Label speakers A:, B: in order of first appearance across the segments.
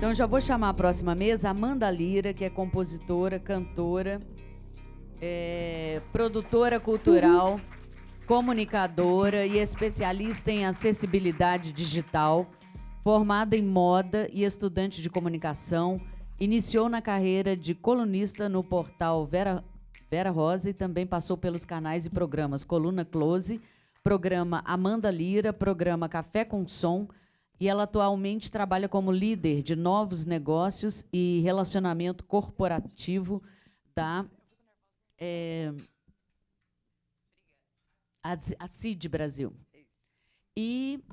A: Então, já vou chamar a próxima mesa a Amanda Lira, que é compositora, cantora, produtora cultural, comunicadora e especialista em acessibilidade digital, formada em moda e estudante de comunicação. Iniciou na carreira de colunista no portal Vera Rosa e também passou pelos canais e programas Coluna Close, programa Amanda Lira, programa Café com Som, e ela atualmente trabalha como líder de novos negócios e relacionamento corporativo da a CID Brasil. E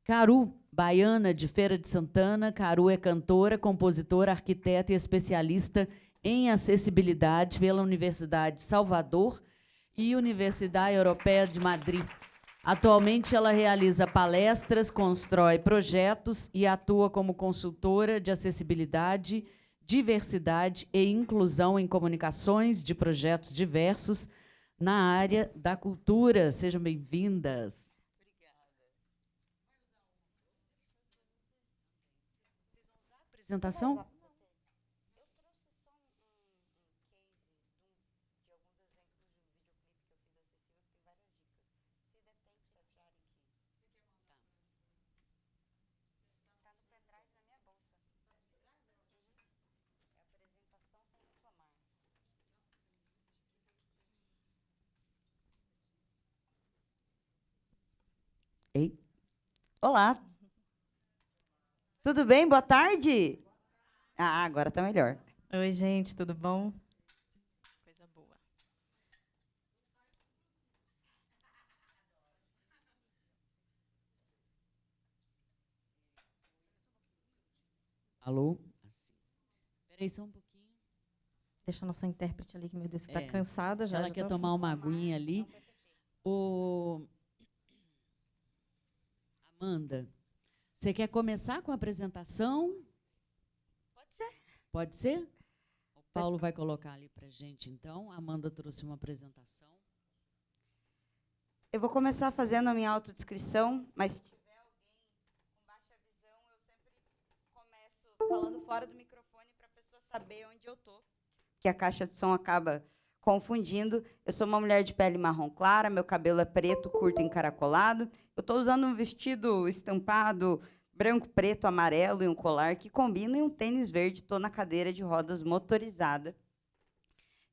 A: Caru, baiana de Feira de Santana. Caru é cantora, compositora, arquiteta e especialista em acessibilidade pela Universidade de Salvador e Universidade Europeia de Madrid. Atualmente, ela realiza palestras, constrói projetos e atua como consultora de acessibilidade, diversidade e inclusão em comunicações de projetos diversos na área da cultura. Sejam bem-vindas. Apresentação?
B: Ei. Olá. Tudo bem? Boa tarde. Ah, agora tá melhor.
C: Oi, gente, tudo bom? Coisa boa.
A: Alô? Espera aí só um pouquinho.
C: Deixa a nossa intérprete ali, que, meu Deus, está cansada já.
A: Ela
C: já
A: quer
C: tô...
A: tomar uma aguinha ali. Amanda, você quer começar com a apresentação?
B: Pode ser.
A: Pode ser? O Paulo vai colocar ali para a gente, então. A Amanda trouxe uma apresentação.
B: Eu vou começar fazendo a minha autodescrição, mas se tiver alguém com baixa visão, eu sempre começo falando fora do microfone para a pessoa saber onde eu estou, que a caixa de som acaba confundindo. Eu sou uma mulher de pele marrom clara, meu cabelo é preto, curto e encaracolado. Eu estou usando um vestido estampado branco, preto, amarelo e um colar que combina e um tênis verde. Estou na cadeira de rodas motorizada.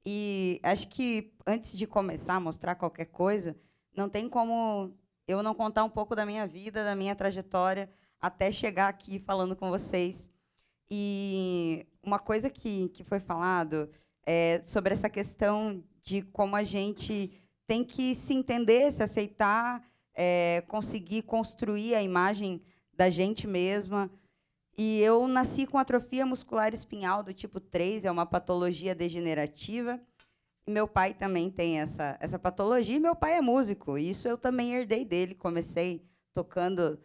B: E acho que, antes de começar a mostrar qualquer coisa, não tem como eu não contar um pouco da minha vida, da minha trajetória, até chegar aqui falando com vocês. E uma coisa que foi falado é sobre essa questão de como a gente tem que se entender, se aceitar, conseguir construir a imagem da gente mesma. E eu nasci com atrofia muscular espinhal do tipo 3, é uma patologia degenerativa. Meu pai também tem essa patologia, e meu pai é músico, e isso eu também herdei dele. Comecei tocando,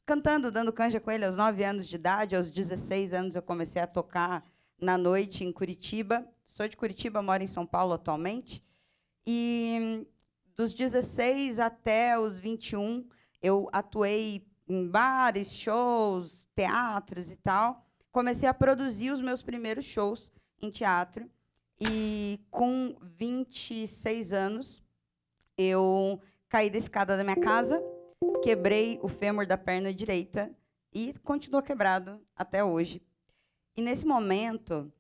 B: cantando, dando canja com ele aos 9 anos de idade. Aos 16 anos eu comecei a tocar na noite em Curitiba. Sou de Curitiba, moro em São Paulo atualmente. E dos 16 até os 21, eu atuei em bares, shows, teatros e tal. Comecei a produzir os meus primeiros shows em teatro. E, com 26 anos, eu caí da escada da minha casa, quebrei o fêmur da perna direita e continua quebrado até hoje. E, nesse momento,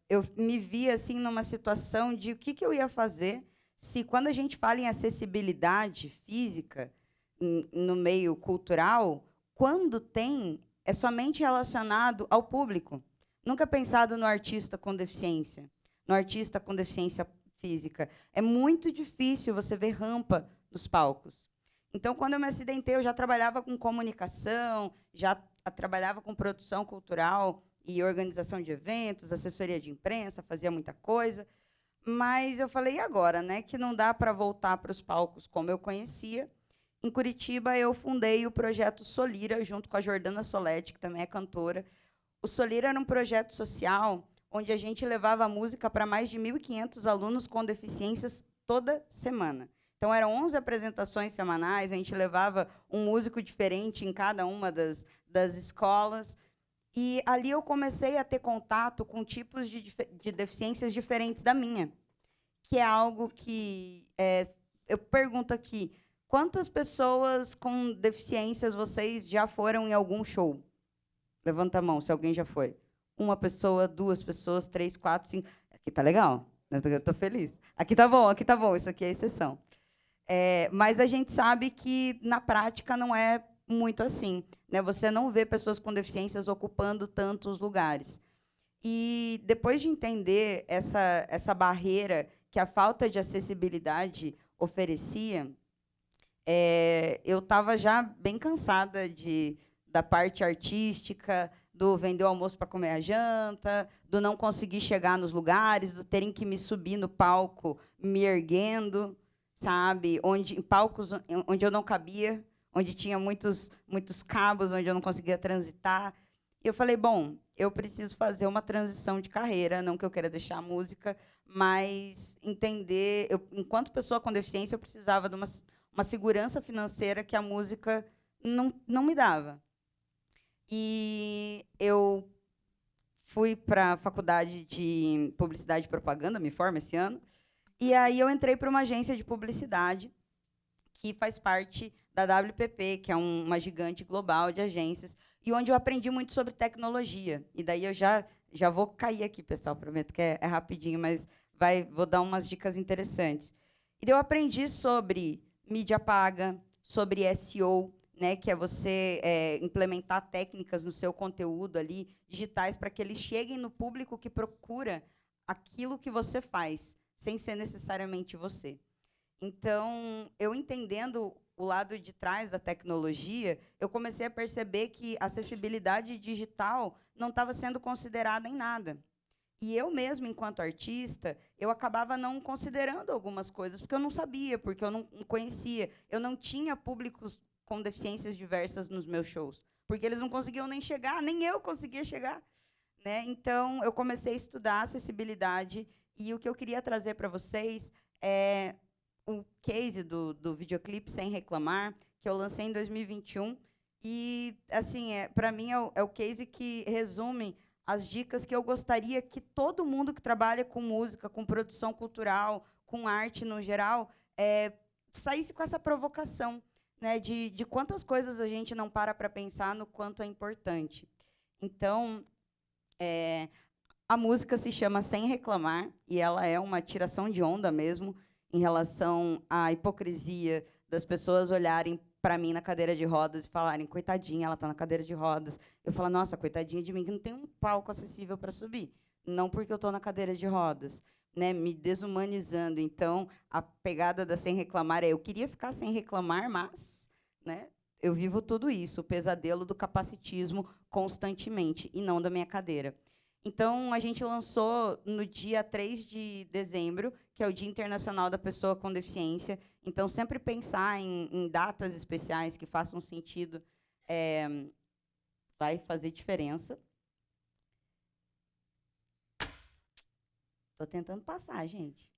B: eu me vi assim, numa situação de o que eu ia fazer se, quando a gente fala em acessibilidade física no meio cultural, quando é somente relacionado ao público. Nunca pensado no artista com deficiência, no artista com deficiência física. É muito difícil você ver rampa nos palcos. Então, quando eu me acidentei, eu já trabalhava com comunicação, já trabalhava com produção cultural e organização de eventos, assessoria de imprensa, fazia muita coisa. Mas eu falei, e agora, né, que não dá para voltar para os palcos como eu conhecia. Em Curitiba, eu fundei o projeto Solira, junto com a Jordana Soletti, que também é cantora. O Solira era um projeto social onde a gente levava música para mais de 1.500 alunos com deficiências toda semana. Então, eram 11 apresentações semanais, a gente levava um músico diferente em cada uma das escolas. E ali eu comecei a ter contato com tipos de deficiências diferentes da minha, que é algo que eu pergunto aqui, quantas pessoas com deficiências vocês já foram em algum show? Levanta a mão, se alguém já foi. 1 pessoa, 2 pessoas, 3, 4, 5. Aqui tá legal, eu estou feliz. Aqui tá bom, isso aqui é exceção. Mas a gente sabe que, na prática, não é muito assim, né? Você não vê pessoas com deficiências ocupando tantos lugares. E, depois de entender essa barreira que a falta de acessibilidade oferecia, eu estava já bem cansada da parte artística, do vender o almoço para comer a janta, do não conseguir chegar nos lugares, do terem que me subir no palco me erguendo, sabe? Em palcos onde eu não cabia, onde tinha muitos cabos, onde eu não conseguia transitar. E eu falei, bom, eu preciso fazer uma transição de carreira, não que eu queira deixar a música, mas entender, enquanto pessoa com deficiência, eu precisava de uma segurança financeira que a música não me dava. E eu fui para a faculdade de Publicidade e Propaganda, me formo esse ano, e aí eu entrei para uma agência de publicidade que faz parte da WPP, que é uma gigante global de agências, e onde eu aprendi muito sobre tecnologia. E daí eu já vou cair aqui, pessoal, prometo que é rapidinho, mas vou dar umas dicas interessantes. E daí eu aprendi sobre mídia paga, sobre SEO, né, que é você implementar técnicas no seu conteúdo ali, digitais, para que eles cheguem no público que procura aquilo que você faz, sem ser necessariamente você. Então, eu entendendo o lado de trás da tecnologia, eu comecei a perceber que a acessibilidade digital não estava sendo considerada em nada. E eu mesmo, enquanto artista, eu acabava não considerando algumas coisas, porque eu não sabia, porque eu não conhecia. Eu não tinha públicos com deficiências diversas nos meus shows, porque eles não conseguiam nem chegar, nem eu conseguia chegar, né? Então, eu comecei a estudar acessibilidade, e o que eu queria trazer para vocês é o case do videoclipe Sem Reclamar, que eu lancei em 2021, e, assim, para mim, é o case que resume as dicas que eu gostaria que todo mundo que trabalha com música, com produção cultural, com arte no geral, saísse com essa provocação, né, de quantas coisas a gente não para pensar no quanto é importante. Então, a música se chama Sem Reclamar, e ela é uma tiração de onda mesmo, em relação à hipocrisia das pessoas olharem para mim na cadeira de rodas e falarem, coitadinha, ela está na cadeira de rodas. Eu falo, nossa, coitadinha de mim, que não tem um palco acessível para subir. Não porque eu estou na cadeira de rodas, né, me desumanizando. Então, a pegada da Sem Reclamar eu queria ficar sem reclamar, mas, né, eu vivo tudo isso, o pesadelo do capacitismo constantemente, e não da minha cadeira. Então, a gente lançou no dia 3 de dezembro, que é o Dia Internacional da Pessoa com Deficiência. Então, sempre pensar em datas especiais que façam sentido vai fazer diferença. Estou tentando passar, gente.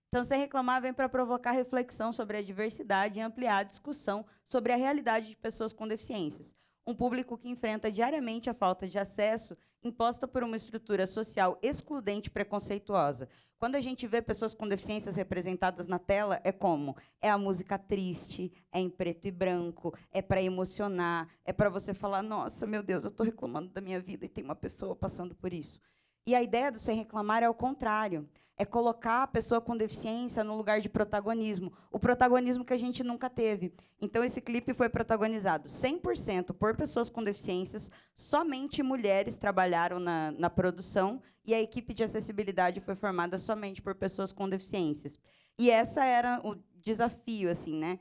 B: Então, Sem Reclamar vem para provocar reflexão sobre a diversidade e ampliar a discussão sobre a realidade de pessoas com deficiências. Um público que enfrenta diariamente a falta de acesso imposta por uma estrutura social excludente e preconceituosa. Quando a gente vê pessoas com deficiências representadas na tela, é como? É a música triste, é em preto e branco, é para emocionar, é para você falar, nossa, meu Deus, eu estou reclamando da minha vida e tem uma pessoa passando por isso. E a ideia do Sem Reclamar é o contrário. É colocar a pessoa com deficiência no lugar de protagonismo. O protagonismo que a gente nunca teve. Então, esse clipe foi protagonizado 100% por pessoas com deficiências. Somente mulheres trabalharam na produção. E a equipe de acessibilidade foi formada somente por pessoas com deficiências. E esse era o desafio, assim, né?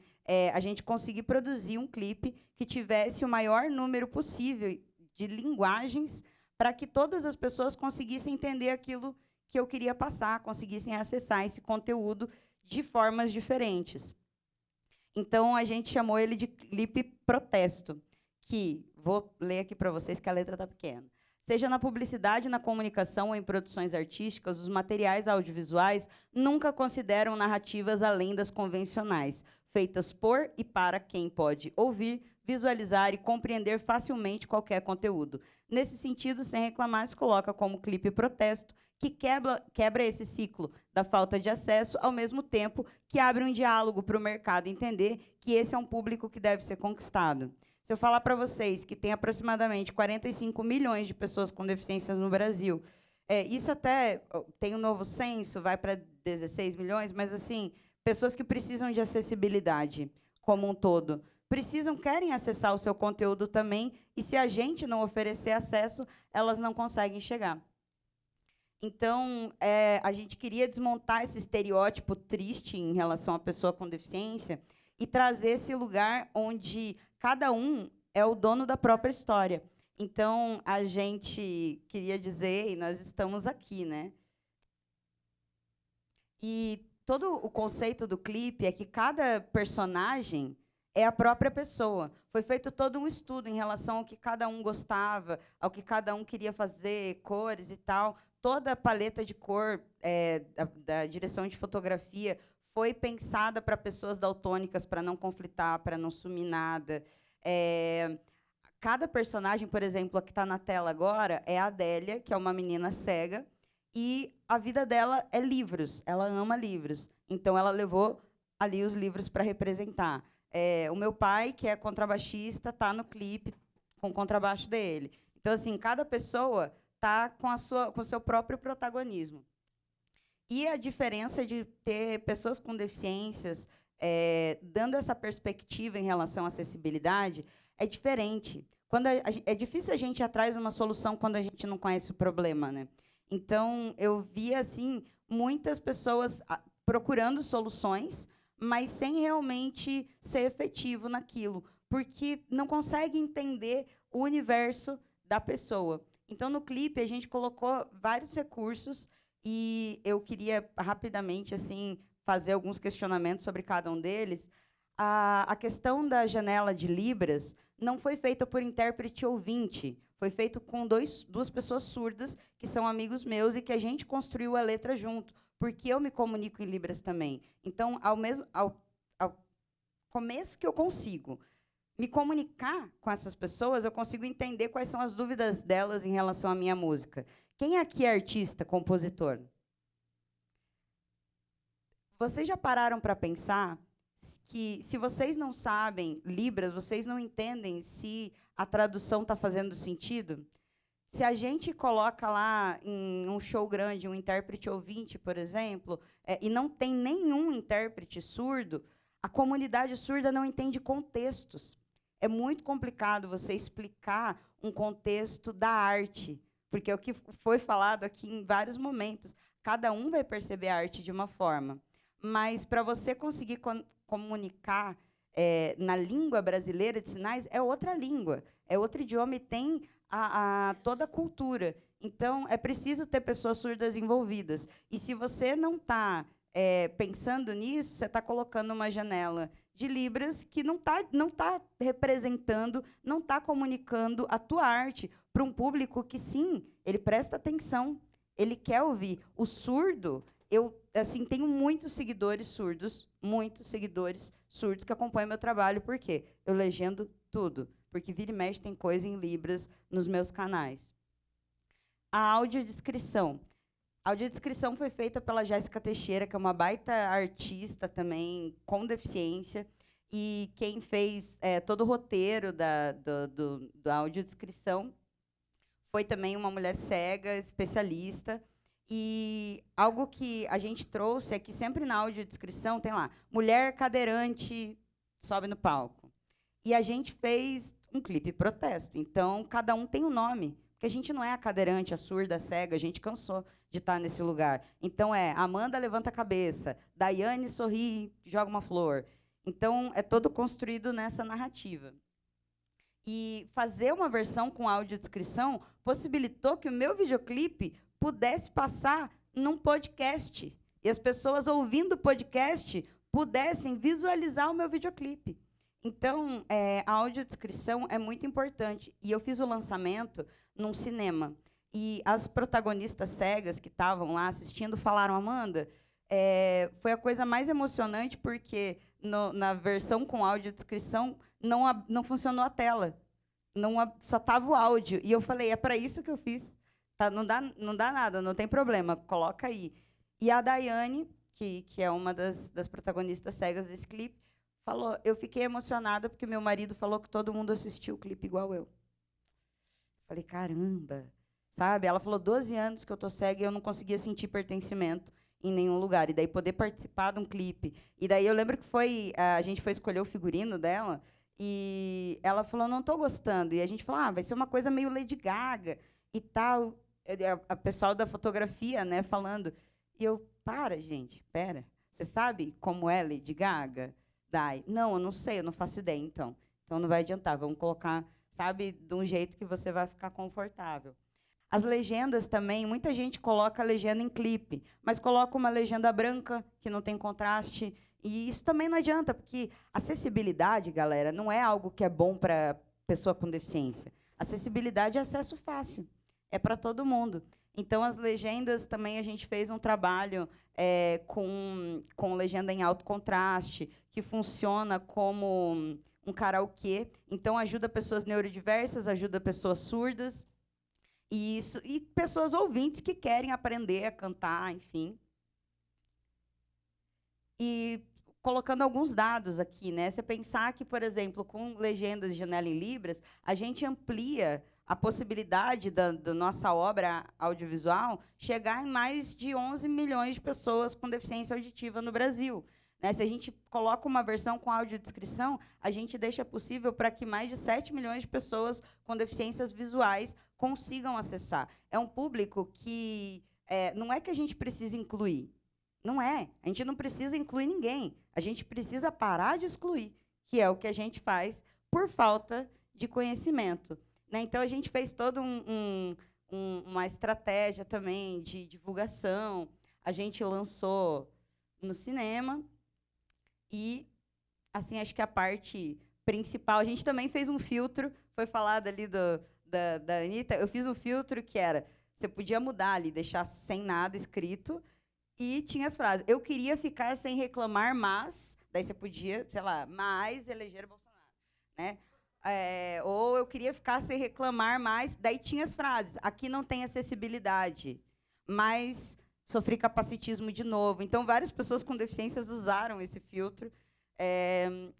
B: A gente conseguir produzir um clipe que tivesse o maior número possível de linguagens para que todas as pessoas conseguissem entender aquilo que eu queria passar, conseguissem acessar esse conteúdo de formas diferentes. Então, a gente chamou ele de clipe protesto, que, vou ler aqui para vocês, que a letra está pequena. Seja na publicidade, na comunicação ou em produções artísticas, os materiais audiovisuais nunca consideram narrativas além das convencionais, feitas por e para quem pode ouvir, visualizar e compreender facilmente qualquer conteúdo. Nesse sentido, Sem Reclamar se coloca como clipe protesto, que quebra esse ciclo da falta de acesso, ao mesmo tempo que abre um diálogo para o mercado entender que esse é um público que deve ser conquistado. Se eu falar para vocês que tem aproximadamente 45 milhões de pessoas com deficiências no Brasil, isso até tem um novo censo, vai para 16 milhões, mas, assim, pessoas que precisam de acessibilidade como um todo, querem acessar o seu conteúdo também, e se a gente não oferecer acesso, elas não conseguem chegar. Então, a gente queria desmontar esse estereótipo triste em relação à pessoa com deficiência e trazer esse lugar onde cada um é o dono da própria história. Então, a gente queria dizer, e nós estamos aqui, né? E todo o conceito do clipe é que cada personagem é a própria pessoa. Foi feito todo um estudo em relação ao que cada um gostava, ao que cada um queria fazer, cores e tal. Toda a paleta de cor da direção de fotografia foi pensada para pessoas daltônicas, para não conflitar, para não sumir nada. Cada personagem, por exemplo, a que está na tela agora, é a Adélia, que é uma menina cega, e a vida dela é livros, ela ama livros. Então, ela levou ali os livros para representar. O meu pai, que é contrabaixista, está no clipe com o contrabaixo dele. Então, assim, cada pessoa está com o seu próprio protagonismo. E a diferença de ter pessoas com deficiências dando essa perspectiva em relação à acessibilidade é diferente. É difícil a gente ir atrás de uma solução quando a gente não conhece o problema, né? Então, eu vi, assim, muitas pessoas procurando soluções, mas sem realmente ser efetivo naquilo, porque não consegue entender o universo da pessoa. Então, no clipe, a gente colocou vários recursos e eu queria, rapidamente, assim, fazer alguns questionamentos sobre cada um deles. A questão da janela de Libras não foi feita por intérprete ouvinte, foi feito com duas pessoas surdas, que são amigos meus, e que a gente construiu a letra junto, porque eu me comunico em Libras também. Então, ao começo que eu consigo me comunicar com essas pessoas, eu consigo entender quais são as dúvidas delas em relação à minha música. Quem aqui é artista, compositor? Vocês já pararam para pensar que, se vocês não sabem Libras, vocês não entendem se a tradução está fazendo sentido? Se a gente coloca lá em um show grande um intérprete ouvinte, por exemplo, e não tem nenhum intérprete surdo, a comunidade surda não entende contextos. É muito complicado você explicar um contexto da arte, porque é o que foi falado aqui em vários momentos. Cada um vai perceber a arte de uma forma. Mas, para você conseguir comunicar na língua brasileira de sinais, é outra língua, é outro idioma e tem toda a cultura. Então, é preciso ter pessoas surdas envolvidas. E, se você não está pensando nisso, você está colocando uma janela de Libras que não tá representando, não está comunicando a tua arte para um público que, sim, ele presta atenção, ele quer ouvir. O surdo, eu, assim, tenho muitos seguidores surdos que acompanham meu trabalho. Por quê? Eu legendo tudo, porque vira e mexe tem coisa em Libras nos meus canais. A audiodescrição. A audiodescrição foi feita pela Jéssica Teixeira, que é uma baita artista também, com deficiência, e quem fez todo o roteiro da audiodescrição foi também uma mulher cega, especialista. E algo que a gente trouxe é que sempre na audiodescrição tem lá, mulher cadeirante sobe no palco. E a gente fez um clipe protesto. Então, cada um tem um nome. Porque a gente não é a cadeirante, a surda, a cega, a gente cansou de estar nesse lugar. Então, Amanda levanta a cabeça, Daiane sorri, joga uma flor. Então, é todo construído nessa narrativa. E fazer uma versão com audiodescrição possibilitou que o meu videoclipe pudesse passar num podcast. E as pessoas ouvindo o podcast pudessem visualizar o meu videoclipe. Então, a audiodescrição é muito importante. E eu fiz o lançamento num cinema. E as protagonistas cegas que estavam lá assistindo falaram, Amanda, foi a coisa mais emocionante porque na versão com audiodescrição não funcionou a tela. Só estava o áudio. E eu falei, é para isso que eu fiz. Tá, não dá nada, não tem problema, coloca aí. E a Daiane, que é uma das protagonistas cegas desse clipe, falou, eu fiquei emocionada porque meu marido falou que todo mundo assistiu o clipe igual eu. Falei, caramba, sabe? Ela falou, 12 anos que eu tô cega e eu não conseguia sentir pertencimento em nenhum lugar. E daí poder participar de um clipe. E daí eu lembro que a gente foi escolher o figurino dela e ela falou, não estou gostando. E a gente falou, vai ser uma coisa meio Lady Gaga e tal. A pessoal da fotografia, né, falando. E eu, gente, pera. Você sabe como é Lady Gaga? Dai. Não, eu não sei, eu não faço ideia, então. Então não vai adiantar, vamos colocar, sabe, de um jeito que você vai ficar confortável. As legendas também, muita gente coloca a legenda em clipe, mas coloca uma legenda branca, que não tem contraste, e isso também não adianta, porque acessibilidade, galera, não é algo que é bom para pessoa com deficiência. Acessibilidade é acesso fácil, é para todo mundo. Então, as legendas também a gente fez um trabalho com legenda em alto contraste, que funciona como um karaokê. Então, ajuda pessoas neurodiversas, ajuda pessoas surdas, e pessoas ouvintes que querem aprender a cantar, enfim. E colocando alguns dados aqui, né? Você pensar que, por exemplo, com legendas de janela em Libras, a gente amplia a possibilidade da nossa obra audiovisual chegar em mais de 11 milhões de pessoas com deficiência auditiva no Brasil. Né? Se a gente coloca uma versão com audiodescrição, a gente deixa possível para que mais de 7 milhões de pessoas com deficiências visuais consigam acessar. É um público que não é que a gente precisa incluir. Não é. A gente não precisa incluir ninguém. A gente precisa parar de excluir, que é o que a gente faz por falta de conhecimento. Né? Então, a gente fez toda uma estratégia também de divulgação. A gente lançou no cinema. E, assim, acho que a parte principal... A gente também fez um filtro, foi falado ali da Anitta, eu fiz um filtro que era... Você podia mudar ali, deixar sem nada escrito, e tinha as frases. Eu queria ficar sem reclamar, mas... Daí você podia, sei lá, mais eleger Bolsonaro. Né? Ou eu queria ficar sem reclamar mais. Daí tinha as frases. Aqui não tem acessibilidade, mas sofri capacitismo de novo. Então, várias pessoas com deficiências usaram esse filtro.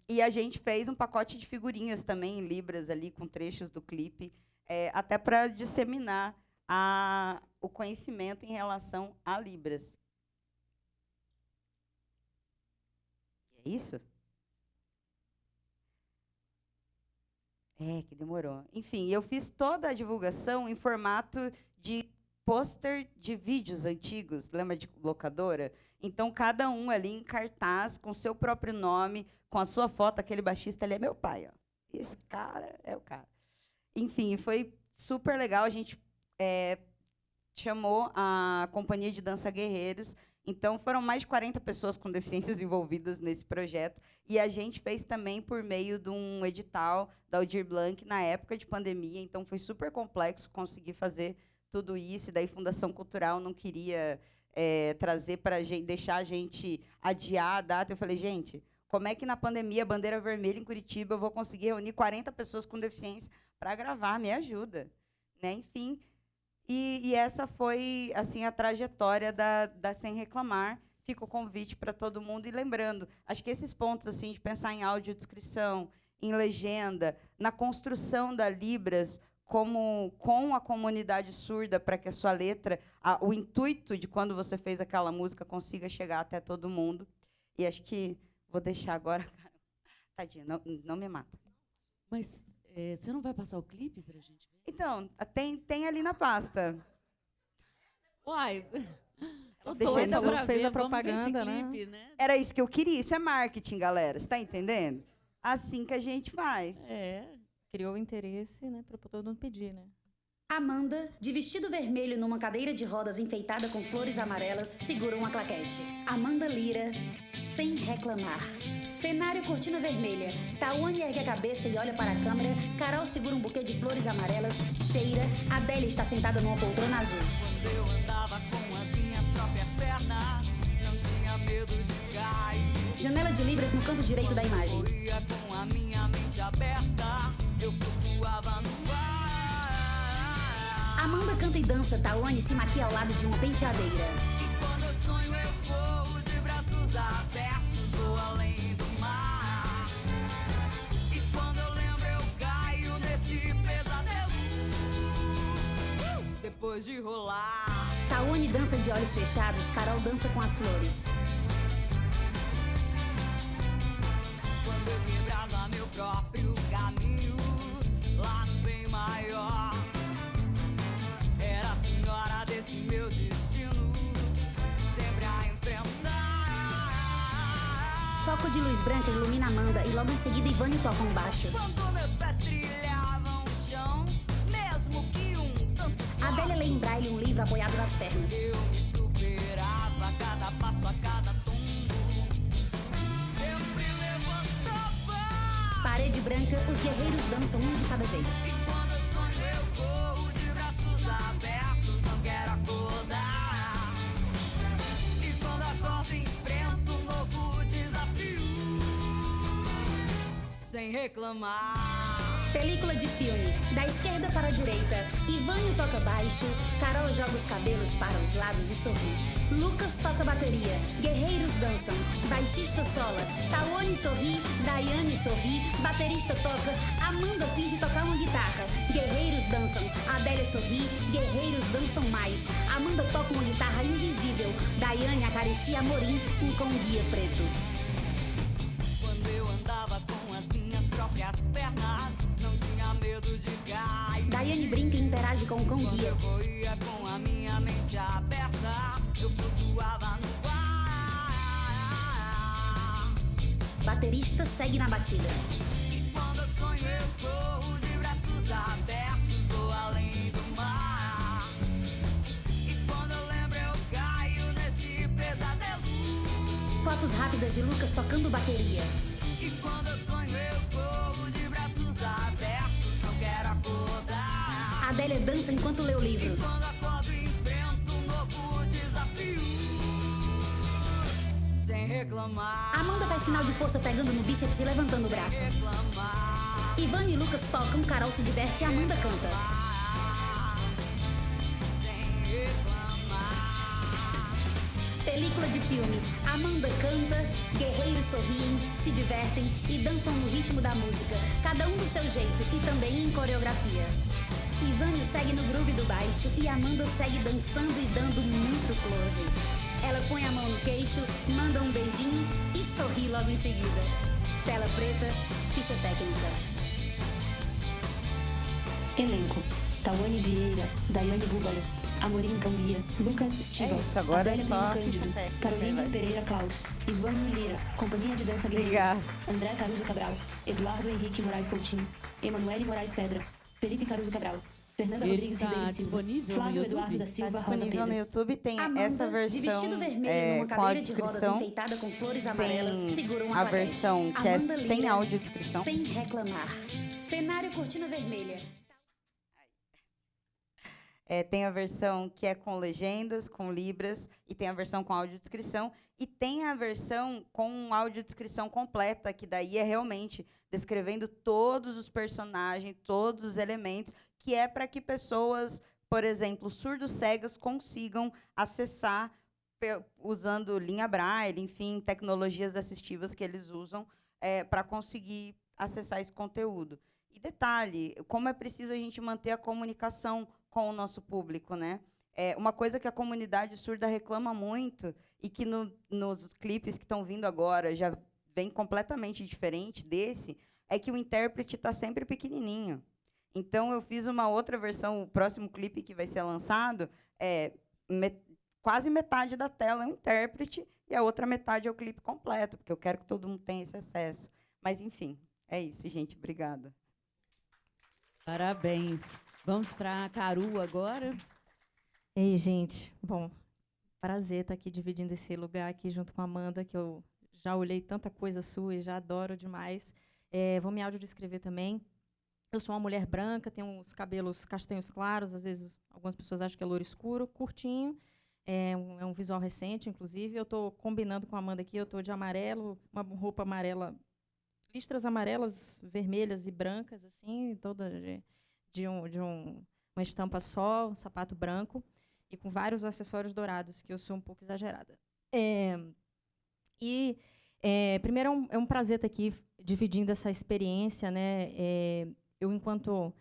B: E a gente fez um pacote de figurinhas também em Libras, ali, com trechos do clipe, até para disseminar o conhecimento em relação a Libras. É isso? Que demorou. Enfim, eu fiz toda a divulgação em formato de pôster de vídeos antigos, lembra de locadora? Então, cada um ali em cartaz, com seu próprio nome, com a sua foto, aquele baixista ali é meu pai. Ó. Esse cara é o cara. Enfim, foi super legal. A gente chamou a Companhia de Dança Guerreiros. Então, foram mais de 40 pessoas com deficiências envolvidas nesse projeto. E a gente fez também por meio de um edital da Aldir Blanc, na época de pandemia. Então, foi super complexo conseguir fazer tudo isso. E daí, Fundação Cultural não queria trazer para deixar a gente adiar a data. Eu falei, gente, como é que na pandemia, bandeira vermelha em Curitiba, eu vou conseguir reunir 40 pessoas com deficiência para gravar? Me ajuda. Né? Enfim... E essa foi assim a trajetória da Sem Reclamar. Fica o convite para todo mundo. E lembrando, acho que esses pontos assim de pensar em audiodescrição, em legenda, na construção da Libras com a comunidade surda, para que a sua letra, o intuito de quando você fez aquela música consiga chegar até todo mundo. E acho que vou deixar agora... Tadinha, não me mata.
A: Mas você não vai passar o clipe para a gente ver?
B: Então, tem ali na pasta.
A: Uai,
C: fez a propaganda,
A: clipe, né?
B: Era isso que eu queria. Isso é marketing, galera. Você está entendendo? Assim que a gente faz.
C: Criou o interesse, né, para todo mundo pedir, né?
D: Amanda, de vestido vermelho numa cadeira de rodas enfeitada com flores amarelas, segura uma claquete. Amanda Lira, sem reclamar. Cenário cortina vermelha. Tawane ergue a cabeça e olha para a câmera. Carol segura um buquê de flores amarelas, cheira. Adélia está sentada numa poltrona azul.
E: Quando eu andava com as minhas próprias pernas, não tinha medo de cair.
D: Janela de libras no canto direito da imagem.
E: Corria com a minha mente aberta, eu flutuava no ar.
D: Amanda canta e dança. Tawane se maquia ao lado de uma penteadeira.
E: E quando eu sonho eu corro de braços abertos, vou além do mar. E quando eu lembro eu caio nesse pesadelo, depois de rolar.
D: Tawane dança de olhos fechados. Carol dança com as flores.
E: Quando eu quebrava meu próprio caminho, lá no bem maior, era a senhora desse meu destino, sempre a enfrentar.
D: Foco de luz branca ilumina Amanda e logo em seguida Ivane toca um baixo.
E: Quando meus pés trilhavam o chão, mesmo que um tanto
D: Adélia lê em braille um livro apoiado nas pernas.
E: eu me superava a cada passo, a cada tombo, sempre levantava.
D: Parede branca, os guerreiros dançam um de cada vez.
E: E quando eu sonho eu corro de braços abertos, não quero acordar. E quando acordo enfrento um novo desafio, sem reclamar.
D: Película de filme. Da esquerda para a direita, Ivane toca baixo, Carol joga os cabelos para os lados e sorri. Lucas toca bateria, guerreiros dançam, baixista sola, Tawane sorri, Daiane sorri, baterista toca, Amanda finge tocar uma guitarra, guerreiros dançam, Adélia sorri, guerreiros dançam mais, Amanda toca uma guitarra invisível, Daiane acaricia Amorim com um guia preto.
E: Quando eu andava com as minhas próprias pernas, não tinha medo de cair.
D: Daiane brinca e interage com o cão guia.
E: Eu corria com a minha mente aberta, eu flutuava no ar.
D: Baterista segue na batida.
E: E quando eu sonho eu corro de braços abertos, vou além do mar. E quando eu lembro eu caio nesse pesadelo.
D: Fotos rápidas de Lucas tocando bateria.
E: E quando eu sonho eu corro de braços abertos, não quero acordar.
D: Adélia dança enquanto lê o livro.
E: Quando acordo enfrento um novo desafio, sem reclamar.
D: Amanda faz sinal de força pegando no bíceps e levantando o braço.
E: Sem reclamar.
D: Ivane e Lucas tocam, Carol se diverte e Amanda canta.
E: Sem reclamar.
D: Película de filme. Amanda canta, guerreiros sorriem, se divertem e dançam no ritmo da música, cada um do seu jeito e também em coreografia. Ivane segue no groove do baixo e Amanda segue dançando e dando muito close. Ela põe a mão no queixo, manda um beijinho e sorri logo em seguida. Tela preta, ficha técnica.
F: Elenco: Tawane Vieira, Daiane Búbalo, Amorim Cambia, Lucas Stival,
B: isso, agora
F: Adélia
B: é só a
F: Pinho
B: ficha
F: Cândido,
B: técnica,
F: Carolina
B: vai.
F: Pereira Klaus, Ivane Lira, Companhia de Dança Guerreiros, André Caruso Cabral, Eduardo Henrique Moraes Coutinho, Emanuele Moraes Pedra, Felipe Caruso Cabral, Fernanda
A: Ele
F: Rodrigues
A: tá
F: Ribeiro Silva,
A: disponível no
F: Flávio
A: YouTube?
F: Eduardo da
B: Tá
F: Silva Rosa
B: disponível no
F: Pedro.
B: YouTube, tem
D: Amanda,
B: essa versão
D: de vestido vermelho numa
B: com
D: cadeira de rodas
B: audiodescrição.
D: enfeitada com flores amarelas,
B: Tem
D: segura uma
B: a
D: claquete.
B: versão que
D: Amanda
B: é sem
D: Lira,
B: audiodescrição.
D: Sem reclamar. Cenário cortina vermelha.
B: Tem a versão que é com legendas, com libras, e tem a versão com audiodescrição, e tem a versão com audiodescrição completa, que daí é realmente descrevendo todos os personagens, todos os elementos, que é para que pessoas, por exemplo, surdos cegas consigam acessar usando linha braille, enfim, tecnologias assistivas que eles usam para conseguir acessar esse conteúdo. E detalhe, como é preciso a gente manter a comunicação com o nosso público, né? Uma coisa que a comunidade surda reclama muito e que nos clipes que estão vindo agora já vem completamente diferente desse, é que o intérprete está sempre pequenininho. Então, eu fiz uma outra versão, o próximo clipe que vai ser lançado, quase metade da tela é o intérprete e a outra metade é o clipe completo, porque eu quero que todo mundo tenha esse acesso. Mas, enfim, é isso, gente. Obrigada.
A: Parabéns. Vamos para Caru agora.
C: Ei, gente. Bom, prazer estar aqui dividindo esse lugar aqui junto com a Amanda, que eu já olhei tanta coisa sua e já adoro demais. Vou me audiodescrever também. Eu sou uma mulher branca, tenho os cabelos castanhos claros, às vezes algumas pessoas acham que é loiro escuro, curtinho. É um visual recente, inclusive. Eu estou combinando com a Amanda aqui, eu estou de amarelo, uma roupa amarela, listras amarelas, vermelhas e brancas, assim, toda uma estampa só, um sapato branco, e com vários acessórios dourados, que eu sou um pouco exagerada. Primeiro, é um prazer estar aqui dividindo essa experiência, né? Eu, enquanto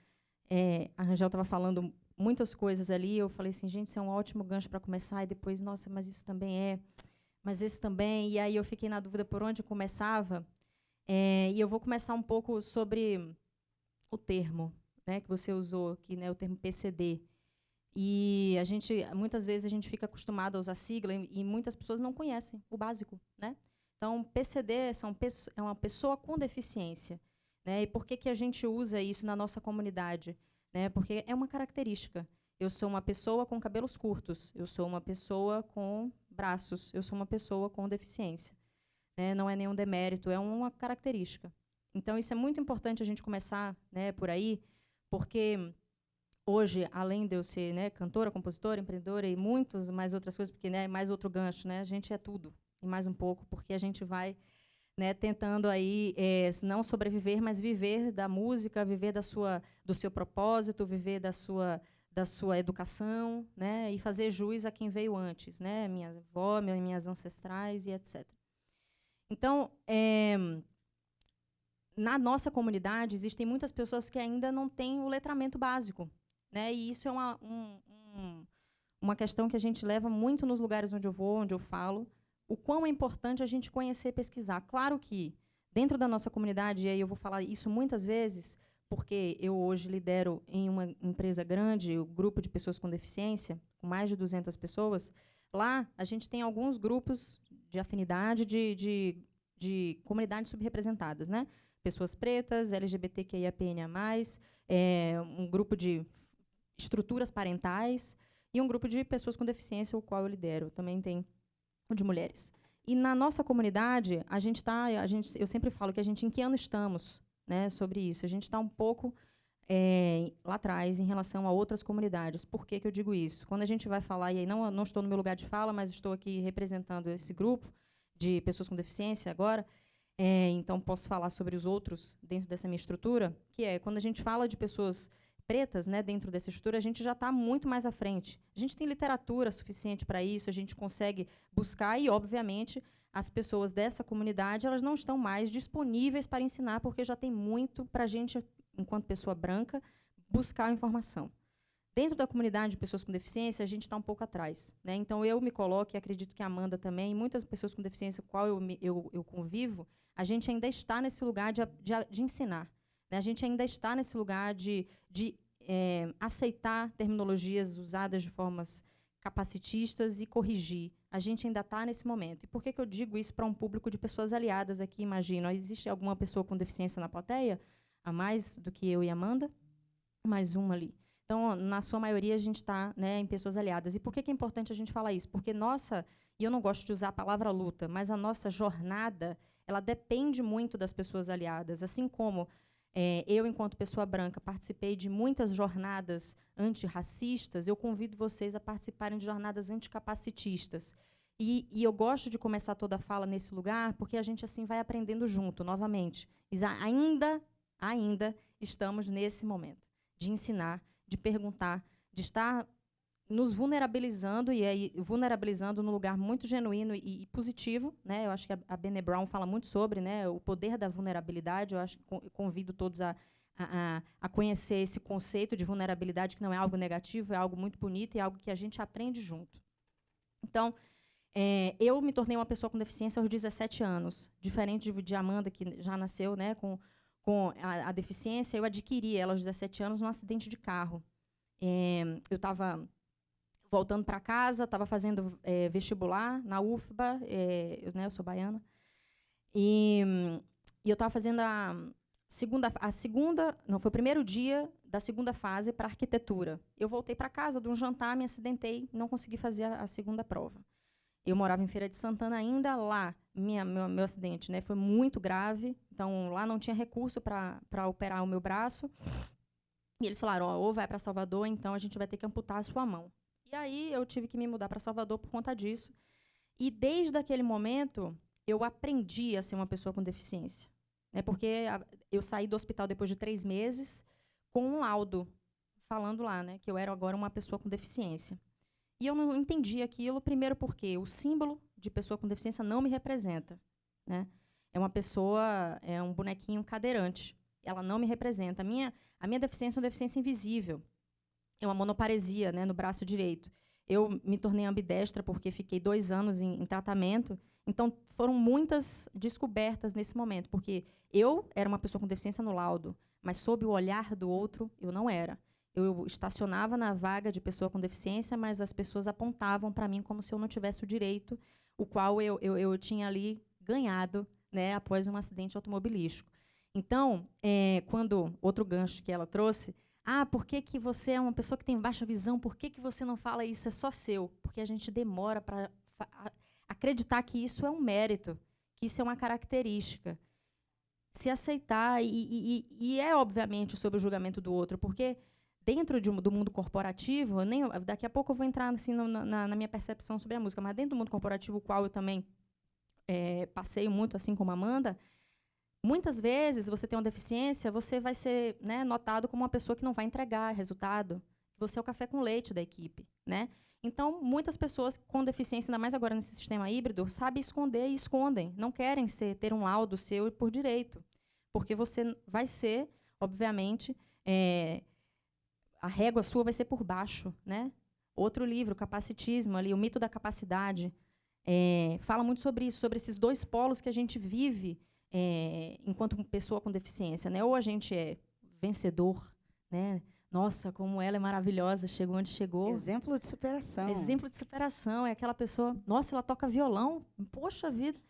C: a Rangel estava falando muitas coisas ali, eu falei assim, gente, isso é um ótimo gancho para começar, e depois, nossa, mas isso também mas esse também, e aí eu fiquei na dúvida por onde eu começava, e eu vou começar um pouco sobre o termo, né, que você usou aqui, né, o termo PCD. E muitas vezes a gente fica acostumado a usar sigla e muitas pessoas não conhecem o básico, né? Então, PCD é uma pessoa com deficiência, né? E por que a gente usa isso na nossa comunidade? Né? Porque é uma característica. Eu sou uma pessoa com cabelos curtos, eu sou uma pessoa com braços, eu sou uma pessoa com deficiência. Né? Não é nenhum demérito, é uma característica. Então, isso é muito importante a gente começar, né, por aí, porque hoje, além de eu ser, né, cantora, compositora, empreendedora e muitas mais outras coisas, porque, né, mais outro gancho, né, a gente é tudo e mais um pouco, porque a gente vai, né, tentando aí não sobreviver, mas viver da música, viver do seu propósito, viver da sua educação, né, e fazer jus a quem veio antes, né, minha avó, minhas ancestrais e etc. Então, na nossa comunidade existem muitas pessoas que ainda não têm o letramento básico, né, e isso é uma questão que a gente leva muito nos lugares onde eu vou, onde eu falo, o quão é importante a gente conhecer e pesquisar. Claro que, dentro da nossa comunidade, e aí eu vou falar isso muitas vezes, porque eu hoje lidero em uma empresa grande, um grupo de pessoas com deficiência, com mais de 200 pessoas, lá a gente tem alguns grupos de afinidade de comunidades subrepresentadas, né? Pessoas pretas, LGBTQIAPNA+, um grupo de estruturas parentais e um grupo de pessoas com deficiência, o qual eu lidero. Também tem de mulheres. E na nossa comunidade, eu sempre falo que em que ano estamos, né, sobre isso? A gente está um pouco lá atrás em relação a outras comunidades. Por que eu digo isso? Quando a gente vai falar, e aí não estou no meu lugar de fala, mas estou aqui representando esse grupo de pessoas com deficiência agora, então posso falar sobre os outros dentro dessa minha estrutura, que é quando a gente fala de pessoas pretas, né, dentro dessa estrutura, a gente já está muito mais à frente. A gente tem literatura suficiente para isso, a gente consegue buscar e, obviamente, as pessoas dessa comunidade elas não estão mais disponíveis para ensinar, porque já tem muito para a gente, enquanto pessoa branca, buscar informação. Dentro da comunidade de pessoas com deficiência, a gente está um pouco atrás. Né? Então, eu me coloco, e acredito que a Amanda também, e muitas pessoas com deficiência com as quais eu convivo, a gente ainda está nesse lugar de ensinar. A gente ainda está nesse lugar de aceitar terminologias usadas de formas capacitistas e corrigir. A gente ainda está nesse momento. E por que eu digo isso para um público de pessoas aliadas aqui? Imagino, existe alguma pessoa com deficiência na plateia? A mais do que eu e a Amanda? Mais uma ali. Então, na sua maioria, a gente está, né, em pessoas aliadas. E por que é importante a gente falar isso? Porque e eu não gosto de usar a palavra luta, mas a nossa jornada, ela depende muito das pessoas aliadas. Assim como eu, enquanto pessoa branca, participei de muitas jornadas antirracistas, eu convido vocês a participarem de jornadas anticapacitistas. E eu gosto de começar toda a fala nesse lugar, porque a gente assim vai aprendendo junto, novamente. Ainda estamos nesse momento de ensinar, de perguntar, de estar nos vulnerabilizando, e aí vulnerabilizando num lugar muito genuíno e positivo, né? Eu acho que a Brené Brown fala muito sobre, né, o poder da vulnerabilidade. Eu acho que convido todos a conhecer esse conceito de vulnerabilidade, que não é algo negativo, é algo muito bonito e é algo que a gente aprende junto. Então, eu me tornei uma pessoa com deficiência aos 17 anos, diferente de Amanda, que já nasceu, né, com a deficiência. Eu adquiri ela aos 17 anos num acidente de carro. Eu estava voltando para casa, estava fazendo vestibular na UFBA, eu sou baiana, e eu estava fazendo a Foi o primeiro dia da segunda fase para arquitetura. Eu voltei para casa de um jantar, me acidentei, não consegui fazer a segunda prova. Eu morava em Feira de Santana ainda, lá, meu acidente, né, foi muito grave, então lá não tinha recurso para operar o meu braço. E eles falaram, ou vai para Salvador, então a gente vai ter que amputar a sua mão. E aí eu tive que me mudar para Salvador por conta disso. E desde aquele momento, eu aprendi a ser uma pessoa com deficiência. Né, porque eu saí do hospital depois de 3 meses com um laudo, falando lá, né, que eu era agora uma pessoa com deficiência. E eu não entendi aquilo, primeiro porque o símbolo de pessoa com deficiência não me representa. Né? É um bonequinho cadeirante. Ela não me representa. A minha deficiência é uma deficiência invisível. É uma monoparesia, né, no braço direito. Eu me tornei ambidestra porque fiquei 2 anos em tratamento. Então, foram muitas descobertas nesse momento, porque eu era uma pessoa com deficiência no laudo, mas sob o olhar do outro, eu não era. Eu estacionava na vaga de pessoa com deficiência, mas as pessoas apontavam para mim como se eu não tivesse o direito, o qual eu tinha ali ganhado, né, após um acidente automobilístico. Então, quando outro gancho que ela trouxe, por que você é uma pessoa que tem baixa visão, por que você não fala isso, é só seu? Porque a gente demora para acreditar que isso é um mérito, que isso é uma característica. Se aceitar, e é, obviamente, sob o julgamento do outro, porque dentro do mundo corporativo, daqui a pouco eu vou entrar assim, na minha percepção sobre a música, mas dentro do mundo corporativo, o qual eu também passeio muito, assim como a Amanda, muitas vezes você tem uma deficiência, você vai ser, né, notado como uma pessoa que não vai entregar resultado. Você é o café com leite da equipe. Né? Então, muitas pessoas com deficiência, ainda mais agora nesse sistema híbrido, sabem esconder e escondem. Não querem ter um laudo seu por direito. Porque você vai ser, obviamente, a régua sua vai ser por baixo. Né? Outro livro, Capacitismo, ali, o mito da capacidade, fala muito sobre isso, sobre esses 2 polos que a gente vive enquanto pessoa com deficiência. Né? Ou a gente é vencedor, né? Nossa, como ela é maravilhosa, chegou onde chegou.
B: Exemplo de superação.
C: Exemplo de superação. É aquela pessoa, nossa, ela toca violão, poxa vida.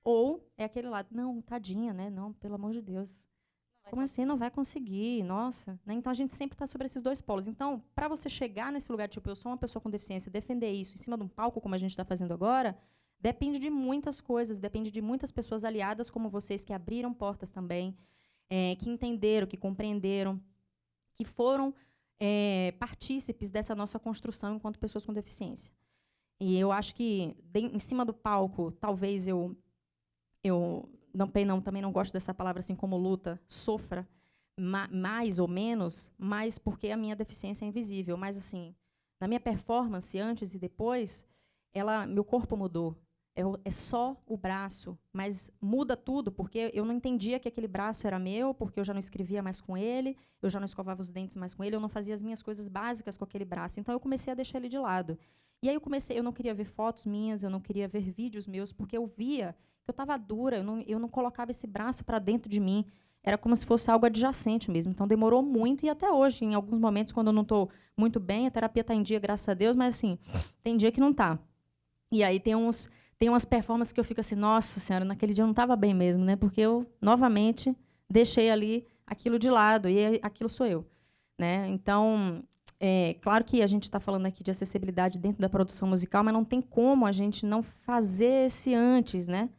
C: Ou é aquele lado, não, tadinha, né? Não, pelo amor de Deus. Como assim? Não vai conseguir, nossa. Né? Então, a gente sempre está sobre esses 2 polos. Então, para você chegar nesse lugar, tipo, eu sou uma pessoa com deficiência, defender isso em cima de um palco, como a gente está fazendo agora, depende de muitas coisas, depende de muitas pessoas aliadas como vocês, que abriram portas também, que entenderam, que compreenderam, que foram partícipes dessa nossa construção enquanto pessoas com deficiência. E eu acho que, em cima do palco, talvez eu também não gosto dessa palavra assim como luta, sofra, mais ou menos, mas porque a minha deficiência é invisível. Mas, assim, na minha performance, antes e depois, meu corpo mudou. É só o braço, mas muda tudo, porque eu não entendia que aquele braço era meu, porque eu já não escrevia mais com ele, eu já não escovava os dentes mais com ele, eu não fazia as minhas coisas básicas com aquele braço. Então, eu comecei a deixar ele de lado. E aí eu não queria ver fotos minhas, eu não queria ver vídeos meus, porque eu via que eu estava dura, eu não colocava esse braço para dentro de mim. Era como se fosse algo adjacente mesmo. Então, demorou muito, e até hoje, em alguns momentos, quando eu não estou muito bem, a terapia está em dia, graças a Deus, mas, assim, tem dia que não está. E aí tem umas performances que eu fico assim, nossa senhora, naquele dia eu não estava bem mesmo, né? Porque eu, novamente, deixei ali aquilo de lado, e aquilo sou eu. Né? Então, claro que a gente está falando aqui de acessibilidade dentro da produção musical, mas não tem como a gente não fazer esse antes, né?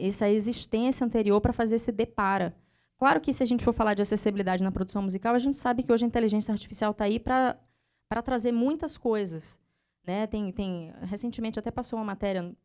C: Essa existência anterior para fazer esse depara. Claro que, se a gente for falar de acessibilidade na produção musical, a gente sabe que hoje a inteligência artificial está aí para trazer muitas coisas. Né? Recentemente, até passou uma matéria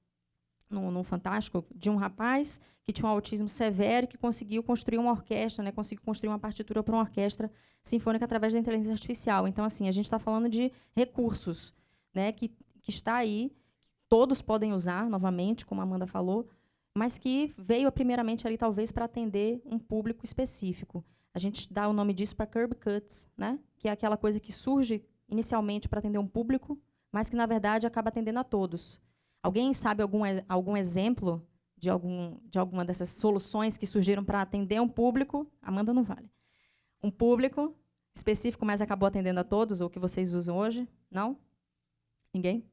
C: no Fantástico de um rapaz que tinha um autismo severo, que conseguiu construir uma orquestra, né? Conseguiu construir uma partitura para uma orquestra sinfônica através da inteligência artificial. Então, assim, a gente está falando de recursos, né? que está aí, que todos podem usar, novamente, como a Amanda falou, mas que veio, primeiramente, ali, talvez, para atender um público específico. A gente dá o nome disso para curb cuts, né? Que é aquela coisa que surge inicialmente para atender um público, mas que, na verdade, acaba atendendo a todos. Alguém sabe algum exemplo de alguma dessas soluções que surgiram para atender um público? Amanda não vale. Um público específico, mas acabou atendendo a todos, ou que vocês usam hoje? Não? Ninguém?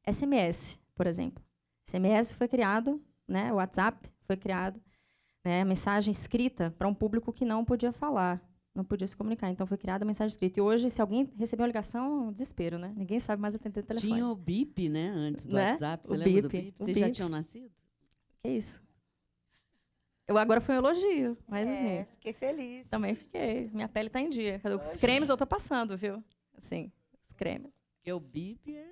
C: SMS, por exemplo. SMS foi criado, né? O WhatsApp foi criado, né, a mensagem escrita para um público que não podia falar, não podia se comunicar. Então, foi criada a mensagem escrita. E hoje, se alguém receber uma ligação, desespero, né? Ninguém sabe mais atender o telefone.
A: Tinha o bip, né? Antes do
C: Né?
A: WhatsApp. Você
C: O
A: lembra do
C: bip,
A: bip?
C: o
A: Vocês já
C: bip.
A: tinham nascido?
C: Que isso? Eu agora foi um elogio, mas assim,
B: Fiquei feliz.
C: também fiquei. Minha pele tá em dia. Os
B: Oxe.
C: cremes eu tô passando, viu? Assim, os cremes.
A: Porque o bip é...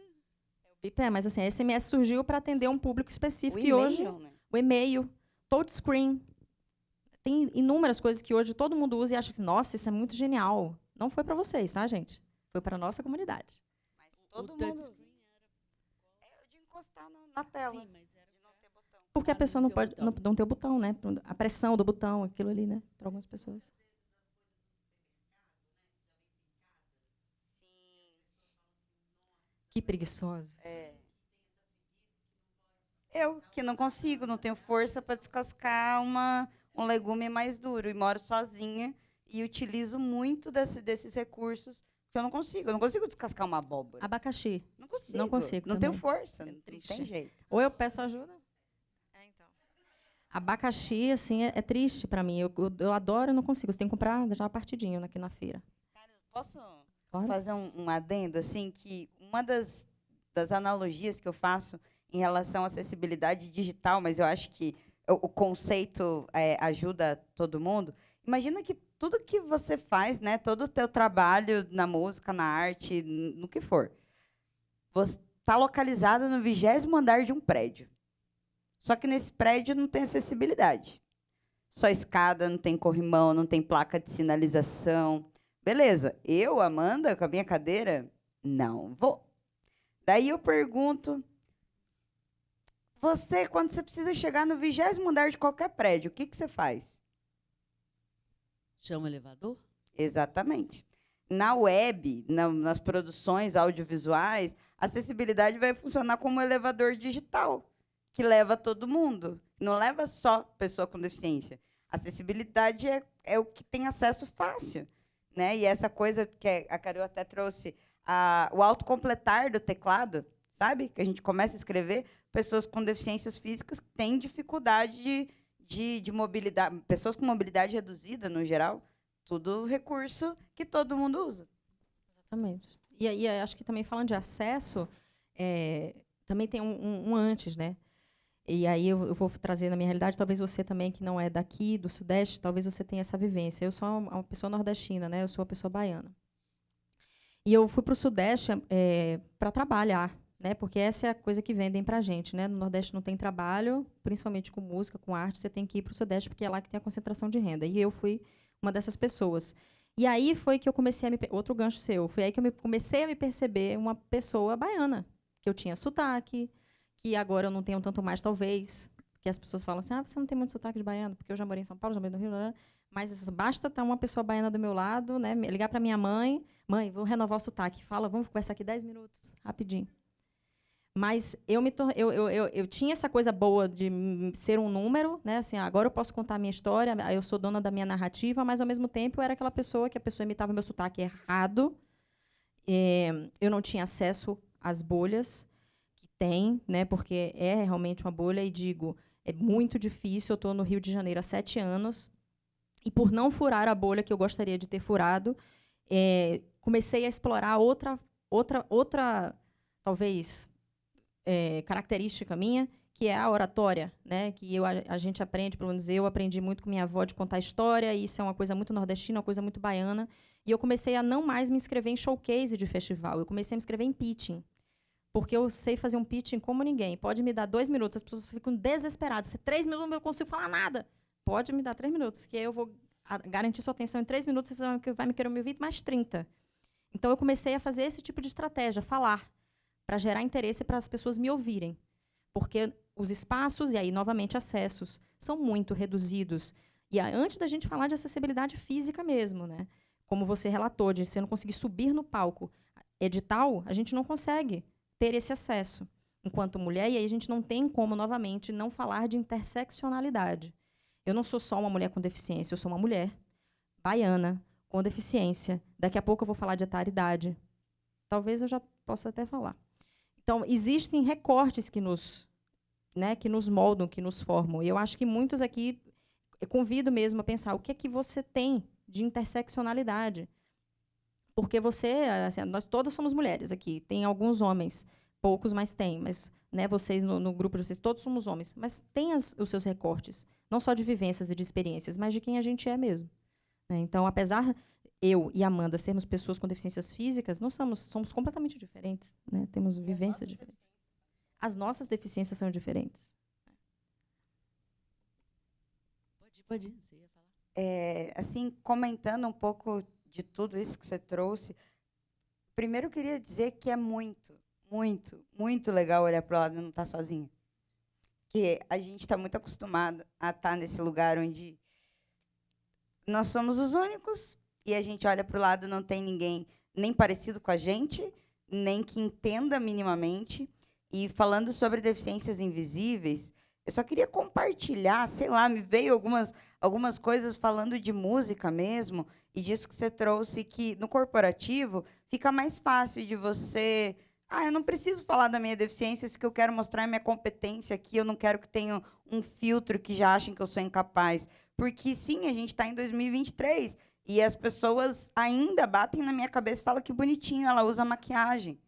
C: O bip mas assim, a SMS surgiu para atender um público
B: O
C: específico. E
B: e-mail,
C: hoje,
B: né?
C: o e-mail, touchscreen. Tem inúmeras coisas que hoje todo mundo usa e acha que, nossa, isso é muito genial. Não foi para vocês, tá, gente? Foi para nossa comunidade.
B: Mas todo
A: o
B: mundo usa.
A: touchscreen
B: É de encostar na tela.
A: Sim, mas era...
B: De não ter botão.
C: Porque a
A: Claro,
C: pessoa
A: não
C: não
A: tem o
C: pode
A: botão.
C: não ter o botão, né? A pressão do botão, aquilo ali, né? Para algumas pessoas. Que preguiçosos.
B: Eu, que não consigo, não tenho força para descascar um legume mais duro. E moro sozinha e utilizo muito desses recursos, porque eu não consigo descascar uma abóbora.
C: Abacaxi.
B: Não consigo.
C: Não consigo
B: Não tenho
C: também.
B: força,
C: É
B: não
C: triste.
B: tem jeito.
C: Ou eu peço ajuda. Então. Abacaxi, assim, é triste para mim. Eu adoro e não consigo. Você tem que comprar já partidinho aqui na feira.
B: Posso
C: Claro.
B: fazer um adendo, assim, que uma das analogias que eu faço em relação à acessibilidade digital, mas eu acho que o conceito ajuda todo mundo. Imagina que tudo que você faz, né, todo o teu trabalho na música, na arte, no que for, você está localizado no 20º andar de um prédio. Só que nesse prédio não tem acessibilidade. Só escada, não tem corrimão, não tem placa de sinalização. Beleza, eu, Amanda, com a minha cadeira, não vou. Daí eu pergunto, você, quando você precisa chegar no 20º andar de qualquer prédio, o que você faz?
A: Chama o elevador?
B: Exatamente. Na web, nas produções audiovisuais, a acessibilidade vai funcionar como um elevador digital, que leva todo mundo. Não leva só pessoa com deficiência. A acessibilidade é o que tem acesso fácil. Né? E essa coisa que a Carol até trouxe, o autocompletar do teclado, sabe? Que a gente começa a escrever, pessoas com deficiências físicas têm dificuldade de mobilidade, pessoas com mobilidade reduzida, no geral, tudo recurso que todo mundo usa.
C: Exatamente. E aí, acho que também falando de acesso, também tem um antes, né? E aí eu vou trazer na minha realidade, talvez você também, que não é daqui, do Sudeste, talvez você tenha essa vivência. Eu sou uma pessoa nordestina, né? Eu sou uma pessoa baiana. E eu fui para o Sudeste para trabalhar, né? Porque essa é a coisa que vendem para a gente, né? No Nordeste não tem trabalho, principalmente com música, com arte, você tem que ir para o Sudeste, porque é lá que tem a concentração de renda. E eu fui uma dessas pessoas. E aí foi que eu comecei outro gancho seu, foi aí que eu comecei a me perceber uma pessoa baiana, que eu tinha sotaque, que agora eu não tenho tanto mais, talvez, que as pessoas falam assim, você não tem muito sotaque de baiano, porque eu já morei em São Paulo, já morei no Rio, mas basta estar uma pessoa baiana do meu lado, né, ligar para minha mãe, vou renovar o sotaque, fala, vamos conversar aqui 10 minutos, rapidinho. Mas eu tinha essa coisa boa de ser um número, né, assim, agora eu posso contar a minha história, eu sou dona da minha narrativa, mas, ao mesmo tempo, eu era aquela pessoa que a pessoa imitava meu sotaque errado, eu não tinha acesso às bolhas, tem, né, porque é realmente uma bolha, e digo, é muito difícil, eu estou no Rio de Janeiro há 7 anos, e por não furar a bolha que eu gostaria de ter furado, comecei a explorar outra talvez, característica minha, que é a oratória, né, que a gente aprende, pelo menos eu aprendi muito com minha avó de contar história, e isso é uma coisa muito nordestina, uma coisa muito baiana, e eu comecei a não mais me inscrever em showcase de festival, eu comecei a me inscrever em pitching, porque eu sei fazer um pitching como ninguém. Pode me dar 2 minutos, as pessoas ficam desesperadas. Se 3 minutos eu não consigo falar nada. Pode me dar 3 minutos, que eu vou garantir sua atenção em 3 minutos, você vai me querer me ouvir mais 30. Então, eu comecei a fazer esse tipo de estratégia, falar, para gerar interesse para as pessoas me ouvirem. Porque os espaços, e aí, novamente, acessos, são muito reduzidos. E antes da gente falar de acessibilidade física mesmo, né? Como você relatou, de você não conseguir subir no palco. Edital, a gente não consegue ter esse acesso enquanto mulher, e aí a gente não tem como, novamente, não falar de interseccionalidade. Eu não sou só uma mulher com deficiência, eu sou uma mulher baiana, com deficiência. Daqui a pouco eu vou falar de etaridade. Talvez eu já possa até falar. Então, existem recortes que nos moldam, que nos formam. E eu acho que muitos aqui, eu convido mesmo a pensar o que é que você tem de interseccionalidade. Porque você, assim, nós todas somos mulheres aqui. Tem alguns homens, poucos, mas tem. Mas, né, vocês, no grupo de vocês, todos somos homens. Mas tem os seus recortes. Não só de vivências e de experiências, mas de quem a gente é mesmo. Né? Então, apesar eu e Amanda sermos pessoas com deficiências físicas, nós somos completamente diferentes. Né? Temos vivências diferentes. As nossas deficiências são diferentes.
A: Pode ir, você ia falar.
B: Assim, comentando um pouco de tudo isso que você trouxe, primeiro eu queria dizer que é muito, muito, muito legal olhar para o lado e não estar sozinha. Que a gente está muito acostumado a estar nesse lugar onde nós somos os únicos e a gente olha para o lado e não tem ninguém nem parecido com a gente, nem que entenda minimamente. E falando sobre deficiências invisíveis, eu só queria compartilhar, sei lá, me veio algumas coisas falando de música mesmo, e disso que você trouxe, que no corporativo fica mais fácil de você... eu não preciso falar da minha deficiência, se que eu quero mostrar é minha competência aqui, eu não quero que tenha um filtro que já achem que eu sou incapaz. Porque, sim, a gente está em 2023, e as pessoas ainda batem na minha cabeça e falam que bonitinho, ela usa maquiagem.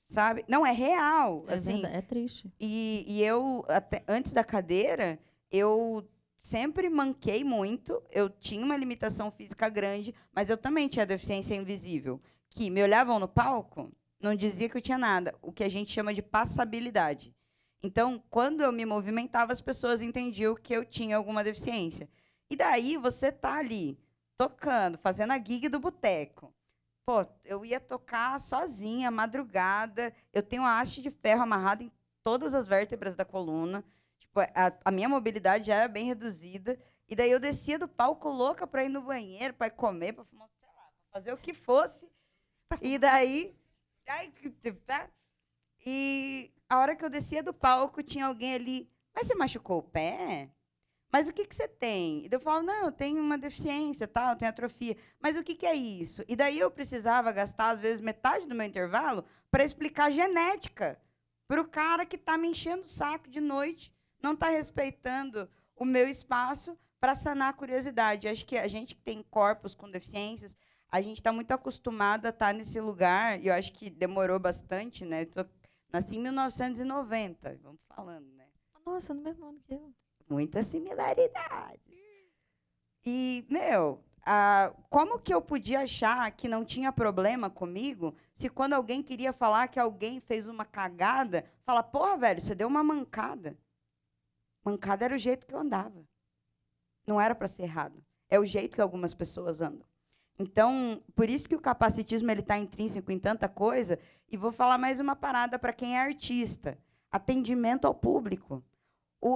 B: Sabe? Não, é real. Assim,
C: É triste.
B: E eu, até, antes da cadeira, eu sempre manquei muito. Eu tinha uma limitação física grande, mas eu também tinha deficiência invisível. Que me olhavam no palco, não dizia que eu tinha nada. O que a gente chama de passabilidade. Então, quando eu me movimentava, as pessoas entendiam que eu tinha alguma deficiência. E daí, você tá ali, tocando, fazendo a gig do boteco. Pô, eu ia tocar sozinha, madrugada. Eu tenho uma haste de ferro amarrada em todas as vértebras da coluna. Tipo, a minha mobilidade já era bem reduzida. E daí eu descia do palco louca para ir no banheiro, para comer, para fumar, sei lá, para fazer o que fosse. E daí... E a hora que eu descia do palco, tinha alguém ali. Mas você machucou o pé? Mas o que você tem? E eu falava, não, eu tenho uma deficiência, tal, eu tenho atrofia. Mas o que é isso? E daí eu precisava gastar, às vezes, metade do meu intervalo para explicar genética para o cara que está me enchendo o saco de noite, não está respeitando o meu espaço para sanar a curiosidade. Eu acho que a gente que tem corpos com deficiências, a gente está muito acostumado a estar nesse lugar, e eu acho que demorou bastante, né? Nasci em 1990, vamos falando, né?
C: Nossa, no mesmo ano que eu.
B: Muitas similaridades. E, como que eu podia achar que não tinha problema comigo se quando alguém queria falar que alguém fez uma cagada, fala, porra, velho, você deu uma mancada. Mancada era o jeito que eu andava. Não era para ser errado. É o jeito que algumas pessoas andam. Então, por isso que o capacitismo está intrínseco em tanta coisa. E vou falar mais uma parada para quem é artista. Atendimento ao público.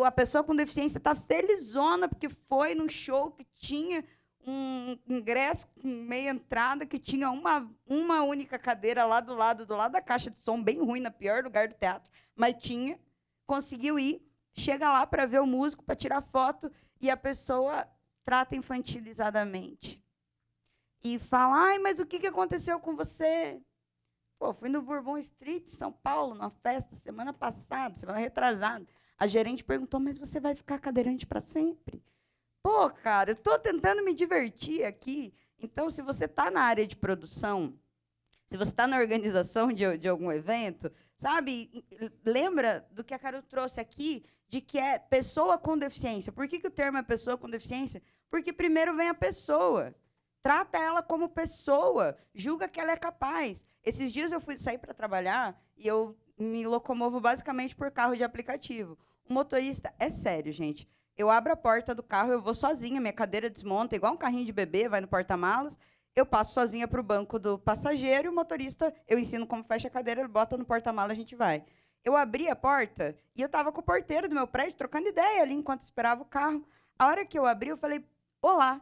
B: A pessoa com deficiência está felizona porque foi num show que tinha um ingresso com meia entrada, que tinha uma única cadeira lá do lado da caixa de som, bem ruim, no pior lugar do teatro, mas tinha, conseguiu ir, chega lá para ver o músico, para tirar foto, e a pessoa trata infantilizadamente. E fala, ai, mas o que aconteceu com você? Pô, fui no Bourbon Street, São Paulo, numa festa, semana passada, semana retrasada. A gerente perguntou, mas você vai ficar cadeirante para sempre? Pô, cara, eu estou tentando me divertir aqui. Então, se você está na área de produção, se você está na organização de algum evento, sabe, lembra do que a Carol trouxe aqui, de que é pessoa com deficiência. Por que o termo é pessoa com deficiência? Porque primeiro vem a pessoa. Trata ela como pessoa, julga que ela é capaz. Esses dias eu fui sair para trabalhar e eu me locomovo basicamente por carro de aplicativo. O motorista, é sério, gente, eu abro a porta do carro, eu vou sozinha, minha cadeira desmonta, igual um carrinho de bebê, vai no porta-malas, eu passo sozinha para o banco do passageiro e o motorista, eu ensino como fecha a cadeira, ele bota no porta-malas, a gente vai. Eu abri a porta e eu estava com o porteiro do meu prédio, trocando ideia ali, enquanto esperava o carro. A hora que eu abri, eu falei, olá.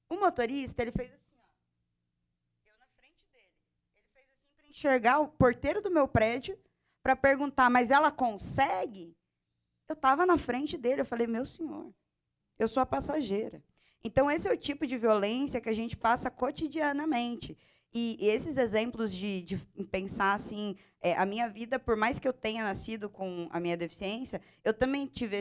B: O motorista, ele fez assim, ó, eu na frente dele. Ele fez assim para enxergar o porteiro do meu prédio, para perguntar, mas ela consegue? Eu estava na frente dele, eu falei, meu senhor, eu sou a passageira. Então, esse é o tipo de violência que a gente passa cotidianamente. E esses exemplos de pensar assim, a minha vida, por mais que eu tenha nascido com a minha deficiência, eu também tive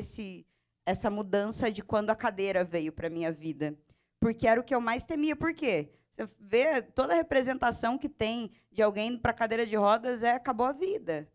B: essa mudança de quando a cadeira veio para minha vida. Porque era o que eu mais temia. Por quê? Você vê toda a representação que tem de alguém indo para a cadeira de rodas, acabou a vida.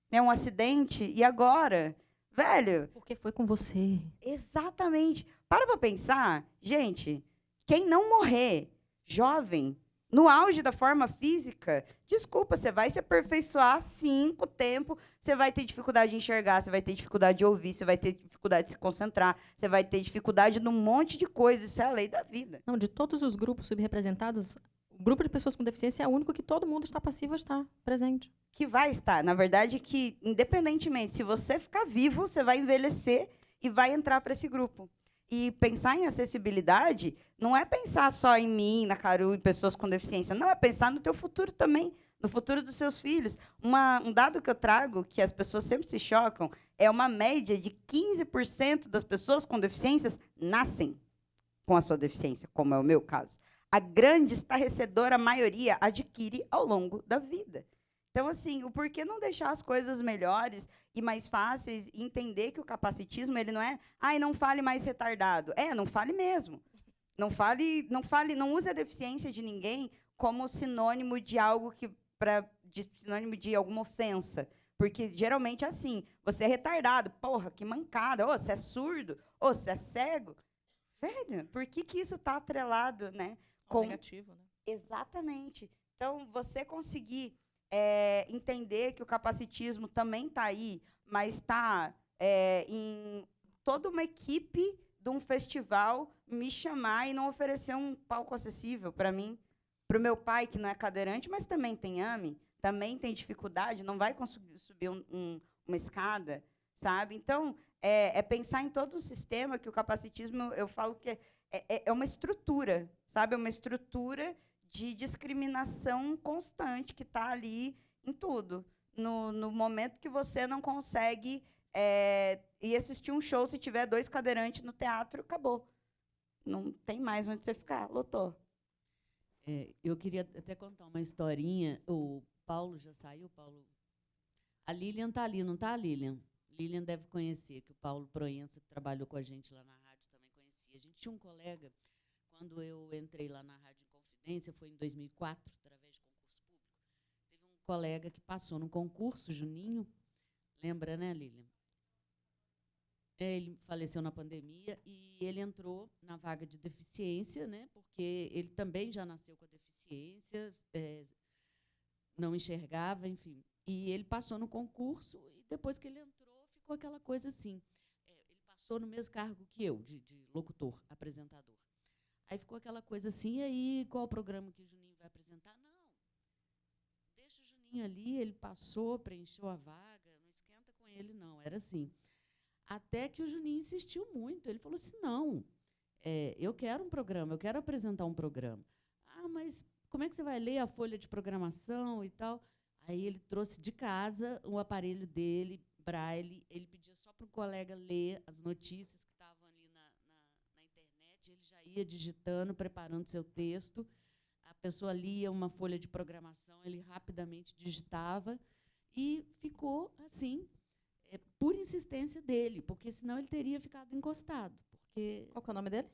B: É um acidente, e agora? Velho,
C: Porque foi com você.
B: exatamente. Para pensar, gente, quem não morrer jovem, no auge da forma física, desculpa, você vai se aperfeiçoar sim com o tempo, você vai ter dificuldade de enxergar, você vai ter dificuldade de ouvir, você vai ter dificuldade de se concentrar, você vai ter dificuldade num monte de coisas, isso é a lei da vida.
C: Não, de todos os grupos subrepresentados, o grupo de pessoas com deficiência é o único que todo mundo está passivo a estar presente.
B: Que vai estar, na verdade, que independentemente, se você ficar vivo, você vai envelhecer e vai entrar para esse grupo. E pensar em acessibilidade não é pensar só em mim, na Caru, em pessoas com deficiência. Não, é pensar no teu futuro também, no futuro dos seus filhos. Um dado que eu trago, que as pessoas sempre se chocam, é uma média de 15% das pessoas com deficiências nascem com a sua deficiência, como é o meu caso. A grande estarrecedora maioria adquire ao longo da vida. Então, assim, o porquê não deixar as coisas melhores e mais fáceis e entender que o capacitismo, ele não é, não fale mais retardado. Não fale mesmo. Não use a deficiência de ninguém como sinônimo de algo sinônimo de alguma ofensa. Porque geralmente é assim, você é retardado, porra, que mancada, ou você é surdo, ou você é cego. Velho, por que isso está atrelado, né?
C: Negativo, né?
B: Exatamente. Então, você conseguir entender que o capacitismo também está aí, mas está em toda uma equipe de um festival me chamar e não oferecer um palco acessível para mim, para o meu pai, que não é cadeirante, mas também tem AME, também tem dificuldade, não vai conseguir subir uma escada, sabe? Então, pensar em todo o sistema, que o capacitismo, eu falo que é uma estrutura, sabe? É uma estrutura de discriminação constante que está ali em tudo. No momento que você não consegue ir assistir um show, se tiver 2 cadeirantes no teatro, acabou. Não tem mais onde você ficar, lotou.
A: Eu queria até contar uma historinha. O Paulo já saiu, Paulo? A Lilian está ali, não está, Lilian? Lilian deve conhecer, que o Paulo Proença, que trabalhou com a gente lá na rádio, também conhecia. A gente tinha um colega, quando eu entrei lá na Rádio Inconfidência, foi em 2004, através de concurso público, teve um colega que passou no concurso, Juninho, lembra, né, Lilian? Ele faleceu na pandemia e ele entrou na vaga de deficiência, né, porque ele também já nasceu com a deficiência, não enxergava, enfim. E ele passou no concurso e, depois que ele entrou, ficou aquela coisa assim. Ele passou no mesmo cargo que eu, de locutor, apresentador. Aí ficou aquela coisa assim, e aí qual o programa que o Juninho vai apresentar? Não, deixa o Juninho ali, ele passou, preencheu a vaga, não esquenta com ele, não, era assim. Até que o Juninho insistiu muito, ele falou assim, não, eu quero um programa, eu quero apresentar um programa. Mas como é que você vai ler a folha de programação e tal? Aí ele trouxe de casa o aparelho dele, braille, ele pedia só para o colega ler as notícias que estavam ali na internet, ele já ia digitando, preparando seu texto, a pessoa lia uma folha de programação, ele rapidamente digitava e ficou assim, por insistência dele, porque senão ele teria ficado encostado. Porque
C: Qual que é o nome dele?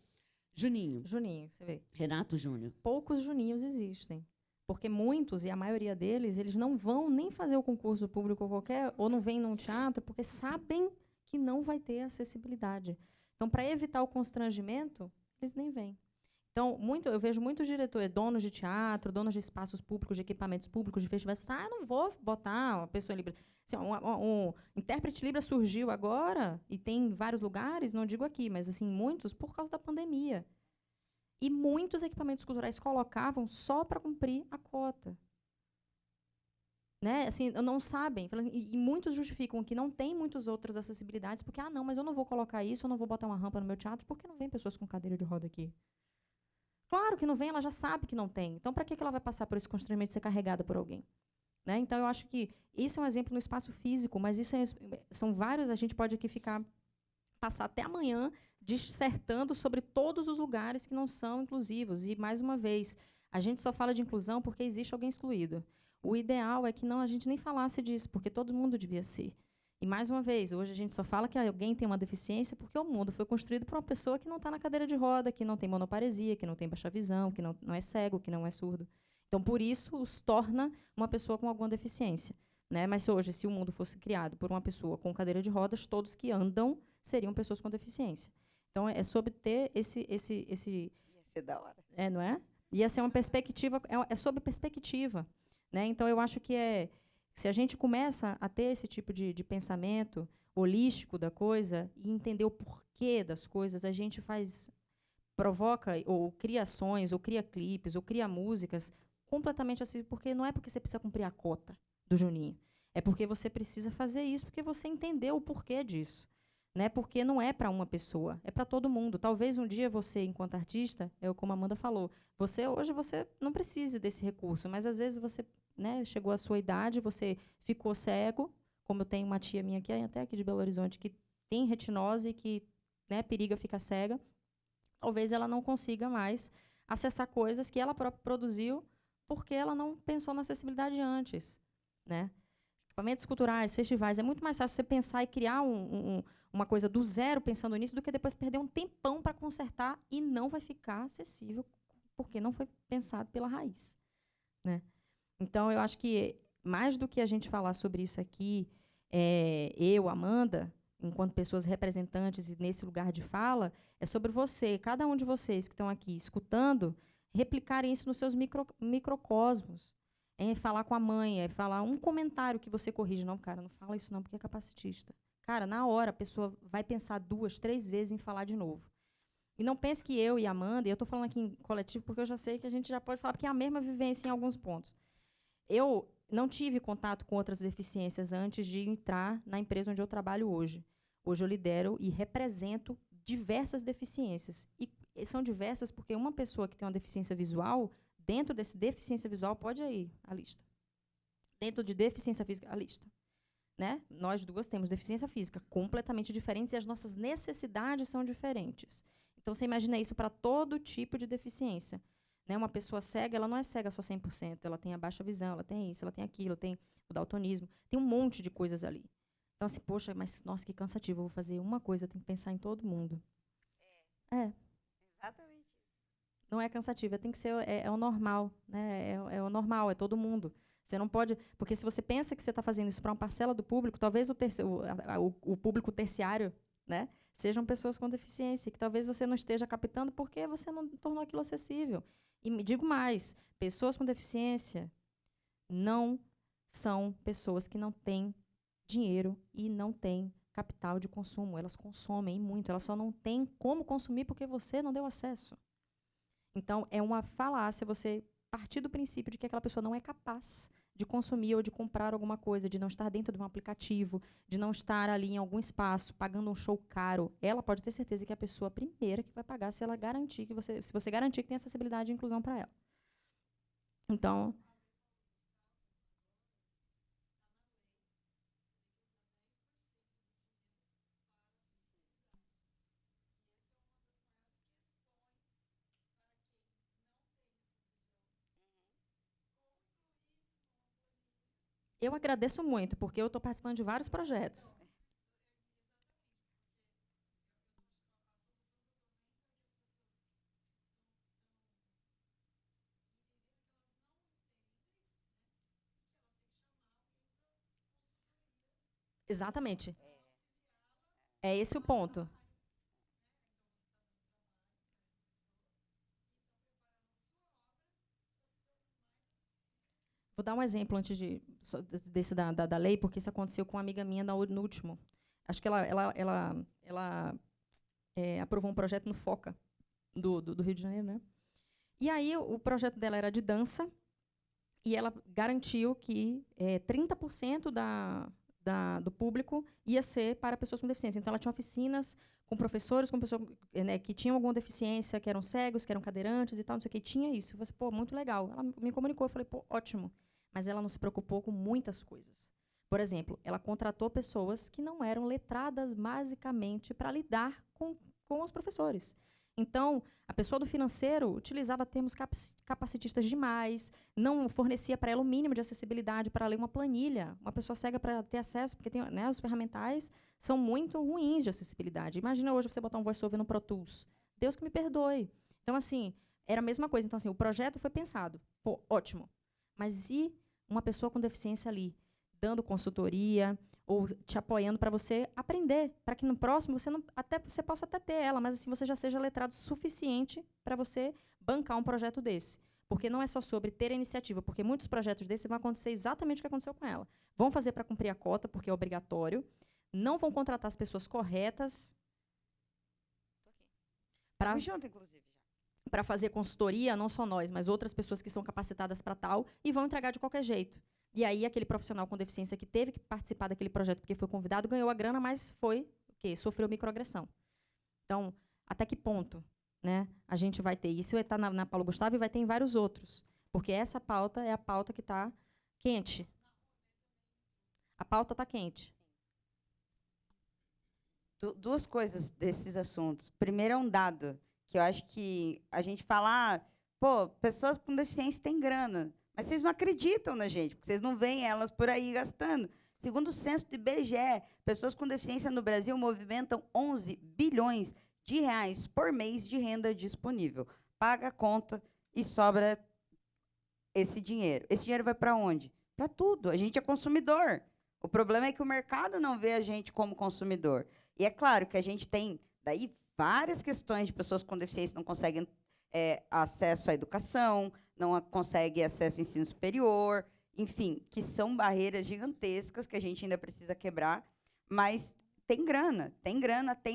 A: Juninho.
C: Juninho, você vê.
A: Renato Júnior.
C: Poucos Juninhos existem. Porque muitos, e a maioria deles, eles não vão nem fazer o concurso público qualquer, ou não vêm num teatro, porque sabem que não vai ter acessibilidade. Então, para evitar o constrangimento, eles nem vêm. Então, eu vejo muitos diretores, donos de teatro, donos de espaços públicos, de equipamentos públicos, de festivais, não vou botar uma pessoa livre. Assim, um intérprete Libra surgiu agora, e tem em vários lugares, não digo aqui, mas assim, muitos, por causa da pandemia. E muitos equipamentos culturais colocavam só para cumprir a cota. Né? Assim, não sabem. E muitos justificam que não tem muitas outras acessibilidades, porque, não, mas eu não vou colocar isso, eu não vou botar uma rampa no meu teatro, porque não vem pessoas com cadeira de roda aqui. Claro que não vem, ela já sabe que não tem. Então, para que ela vai passar por esse constrangimento de ser carregada por alguém? Né? Então, eu acho que isso é um exemplo no espaço físico, mas isso são vários, a gente pode aqui passar até amanhã dissertando sobre todos os lugares que não são inclusivos. E, mais uma vez, a gente só fala de inclusão porque existe alguém excluído. O ideal é que a gente nem falasse disso, porque todo mundo devia ser. E, mais uma vez, hoje a gente só fala que alguém tem uma deficiência porque o mundo foi construído por uma pessoa que não está na cadeira de roda, que não tem monoparesia, que não tem baixa visão, que não é cego, que não é surdo. Então, por isso, os torna uma pessoa com alguma deficiência. Né? Mas hoje, se o mundo fosse criado por uma pessoa com cadeira de rodas, todos que andam seriam pessoas com deficiência. Então, é sobre ter esse
B: Ia ser da hora.
C: não é? Ia ser uma perspectiva, é sobre perspectiva. Né? Então, eu acho que se a gente começa a ter esse tipo de pensamento holístico da coisa e entender o porquê das coisas, a gente provoca, ou cria ações, ou cria clipes, ou cria músicas completamente assim, porque não é porque você precisa cumprir a cota do Juninho, é porque você precisa fazer isso, porque você entendeu o porquê disso. Né? Porque não é para uma pessoa, é para todo mundo. Talvez um dia você, enquanto artista, como a Amanda falou, hoje você não precise desse recurso, mas às vezes você, né, chegou à sua idade, você ficou cego, como eu tenho uma tia minha aqui, até aqui de Belo Horizonte, que tem retinose, que, né, periga ficar cega. Talvez ela não consiga mais acessar coisas que ela própria produziu porque ela não pensou na acessibilidade antes. Né? Equipamentos culturais, festivais, é muito mais fácil você pensar e criar uma coisa do zero pensando nisso do que depois perder um tempão para consertar e não vai ficar acessível porque não foi pensado pela raiz. Né? Então, eu acho que, mais do que a gente falar sobre isso aqui, eu, Amanda, enquanto pessoas representantes e nesse lugar de fala, é sobre você, cada um de vocês que estão aqui escutando, replicarem isso nos seus microcosmos. É falar com a mãe, é falar um comentário que você corrige. Não, cara, não fala isso não, porque é capacitista. Cara, na hora, a pessoa vai pensar 2, 3 vezes em falar de novo. E não pense que eu e a Amanda, e eu estou falando aqui em coletivo porque eu já sei que a gente já pode falar, porque é a mesma vivência em alguns pontos. Eu não tive contato com outras deficiências antes de entrar na empresa onde eu trabalho hoje. Hoje eu lidero e represento diversas deficiências. E são diversas porque uma pessoa que tem uma deficiência visual, dentro desse deficiência visual, pode ir a lista. Dentro de deficiência física, a lista. Né? Nós duas temos deficiência física completamente diferentes e as nossas necessidades são diferentes. Então, você imagina isso para todo tipo de deficiência. Né? Uma pessoa cega, ela não é cega só 100%. Ela tem a baixa visão, ela tem isso, ela tem aquilo, tem o daltonismo. Tem um monte de coisas ali. Então, assim, poxa, mas, nossa, que cansativo. Eu vou fazer uma coisa, eu tenho que pensar em todo mundo.
B: Exatamente isso.
C: Não é cansativo, tem que ser o normal. Né? É o normal, é todo mundo. Você não pode... Porque se você pensa que você está fazendo isso para uma parcela do público, talvez o público terciário, né, sejam pessoas com deficiência, que talvez você não esteja captando porque você não tornou aquilo acessível. E me digo mais, pessoas com deficiência não são pessoas que não têm dinheiro e não têm capital de consumo. Elas consomem muito, elas só não têm como consumir porque você não deu acesso. Então, é uma falácia você partir do princípio de que aquela pessoa não é capaz de consumir ou de comprar alguma coisa, de não estar dentro de um aplicativo, de não estar ali em algum espaço, pagando um show caro. Ela pode ter certeza que é a pessoa primeira que vai pagar se ela garantir que se você garantir que tem acessibilidade e inclusão para ela. Então, eu agradeço muito, porque eu estou participando de vários projetos. Exatamente. É esse o ponto. Vou dar um exemplo antes desse da lei, porque isso aconteceu com uma amiga minha no último. Acho que ela aprovou um projeto no FOCA, do Rio de Janeiro, né? E aí o projeto dela era de dança, e ela garantiu que 30% do público ia ser para pessoas com deficiência. Então, ela tinha oficinas com professores, com pessoas que tinham alguma deficiência, que eram cegos, que eram cadeirantes e tal, não sei o que. Tinha isso. Eu falei, pô, muito legal. Ela me comunicou, eu falei, pô, ótimo. Mas ela não se preocupou com muitas coisas. Por exemplo, ela contratou pessoas que não eram letradas basicamente para lidar com os professores. Então, a pessoa do financeiro utilizava termos capacitistas demais, não fornecia para ela o mínimo de acessibilidade para ler uma planilha. Uma pessoa cega para ter acesso, porque tem, né, os ferramentais são muito ruins de acessibilidade. Imagina hoje você botar um voiceover no Pro Tools. Deus que me perdoe. Então, assim, era a mesma coisa. Então, assim, o projeto foi pensado. Pô, ótimo. Mas e uma pessoa com deficiência ali, dando consultoria ou te apoiando para você aprender, para que no próximo você possa até ter ela, mas assim você já seja letrado suficiente para você bancar um projeto desse. Porque não é só sobre ter a iniciativa, porque muitos projetos desses vão acontecer exatamente o que aconteceu com ela. Vão fazer para cumprir a cota, porque é obrigatório, não vão contratar as pessoas corretas para fazer consultoria, não só nós, mas outras pessoas que são capacitadas para tal, e vão entregar de qualquer jeito. E aí, aquele profissional com deficiência que teve que participar daquele projeto porque foi convidado, ganhou a grana, mas foi o quê? Sofreu microagressão. Então, até que ponto, né, a gente vai ter? Isso vai estar na Paulo Gustavo e vai ter em vários outros. Porque essa pauta é a pauta que está quente. A pauta está quente.
B: Duas coisas desses assuntos. Primeiro é um dado, que eu acho que a gente fala, pô, pessoas com deficiência têm grana. Mas vocês não acreditam na gente, porque vocês não veem elas por aí gastando. Segundo o censo do IBGE, pessoas com deficiência no Brasil movimentam 11 bilhões de reais por mês de renda disponível. Paga a conta e sobra esse dinheiro. Esse dinheiro vai para onde? Para tudo. A gente é consumidor. O problema é que o mercado não vê a gente como consumidor. E é claro que a gente tem daí várias questões de pessoas com deficiência que não conseguem acesso à educação, não consegue acesso ao ensino superior, enfim, que são barreiras gigantescas que a gente ainda precisa quebrar, mas tem grana, tem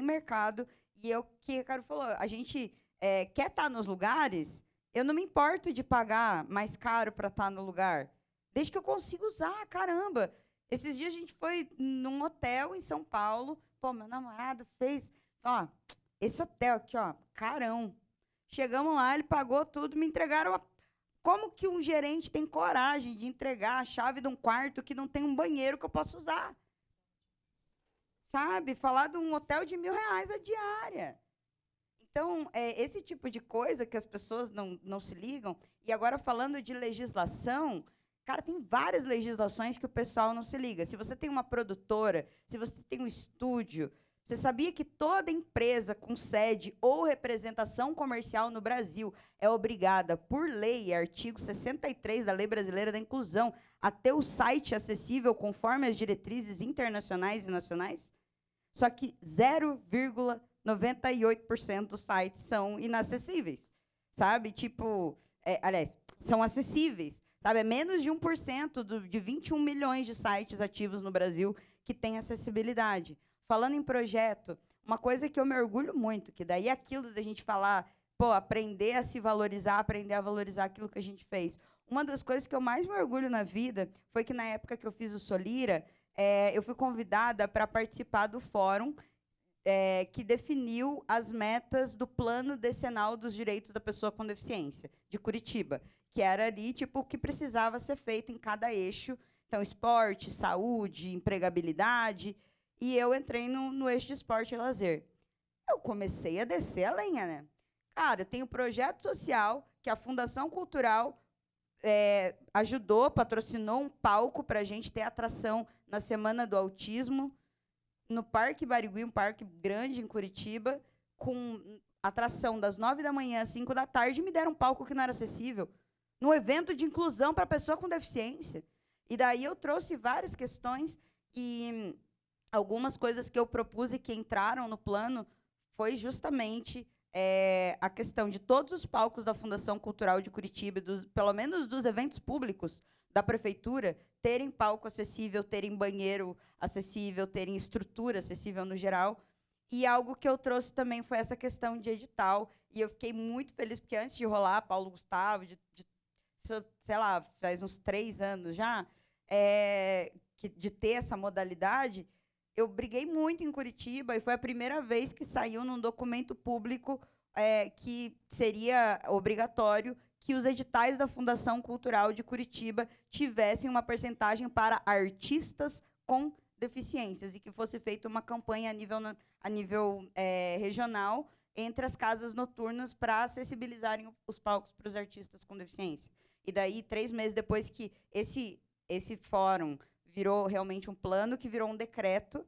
B: mercado, e é o que o Ricardo falou, a gente quer estar nos lugares, eu não me importo de pagar mais caro para estar no lugar, desde que eu consiga usar, caramba. Esses dias a gente foi num hotel em São Paulo, pô, meu namorado fez, ó, esse hotel aqui, ó, carão. Chegamos lá, ele pagou tudo, me entregaram. Como que um gerente tem coragem de entregar a chave de um quarto que não tem um banheiro que eu possa usar? Sabe? Falar de um hotel de R$1.000 a diária. Então, esse tipo de coisa que as pessoas não se ligam. E agora, falando de legislação, cara, tem várias legislações que o pessoal não se liga. Se você tem uma produtora, se você tem um estúdio, você sabia que toda empresa com sede ou representação comercial no Brasil é obrigada, por lei, artigo 63 da Lei Brasileira da Inclusão, a ter o site acessível conforme as diretrizes internacionais e nacionais? Só que 0,98% dos sites são inacessíveis, sabe? Tipo, aliás, são acessíveis, sabe? É menos de 1% de 21 milhões de sites ativos no Brasil que têm acessibilidade. Falando em projeto, uma coisa que eu me orgulho muito, que daí é aquilo da gente falar, pô, aprender a se valorizar, aprender a valorizar aquilo que a gente fez. Uma das coisas que eu mais me orgulho na vida foi que, na época que eu fiz o Solira, eu fui convidada para participar do fórum que definiu as metas do Plano Decenal dos Direitos da Pessoa com Deficiência, de Curitiba, que era ali, tipo, o que precisava ser feito em cada eixo. Então, esporte, saúde, empregabilidade. E eu entrei no eixo de esporte e lazer. Eu comecei a descer a lenha, né? Cara, eu tenho um projeto social que a Fundação Cultural ajudou, patrocinou um palco para a gente ter atração na Semana do Autismo, no Parque Barigui, um parque grande em Curitiba, com atração das 9 da manhã às 5 da tarde, me deram um palco que não era acessível, num evento de inclusão para pessoa com deficiência. E daí eu trouxe várias questões e algumas coisas que eu propus e que entraram no plano foi justamente a questão de todos os palcos da Fundação Cultural de Curitiba, pelo menos dos eventos públicos da prefeitura, terem palco acessível, terem banheiro acessível, terem estrutura acessível no geral. E algo que eu trouxe também foi essa questão de edital. E eu fiquei muito feliz, porque antes de rolar Paulo Gustavo, sei lá, faz uns 3 anos já, de ter essa modalidade, eu briguei muito em Curitiba e foi a primeira vez que saiu num documento público que seria obrigatório que os editais da Fundação Cultural de Curitiba tivessem uma percentagem para artistas com deficiências e que fosse feita uma campanha a nível regional entre as casas noturnas para acessibilizarem os palcos para os artistas com deficiência. E daí, 3 meses depois que esse fórum virou realmente um plano, que virou um decreto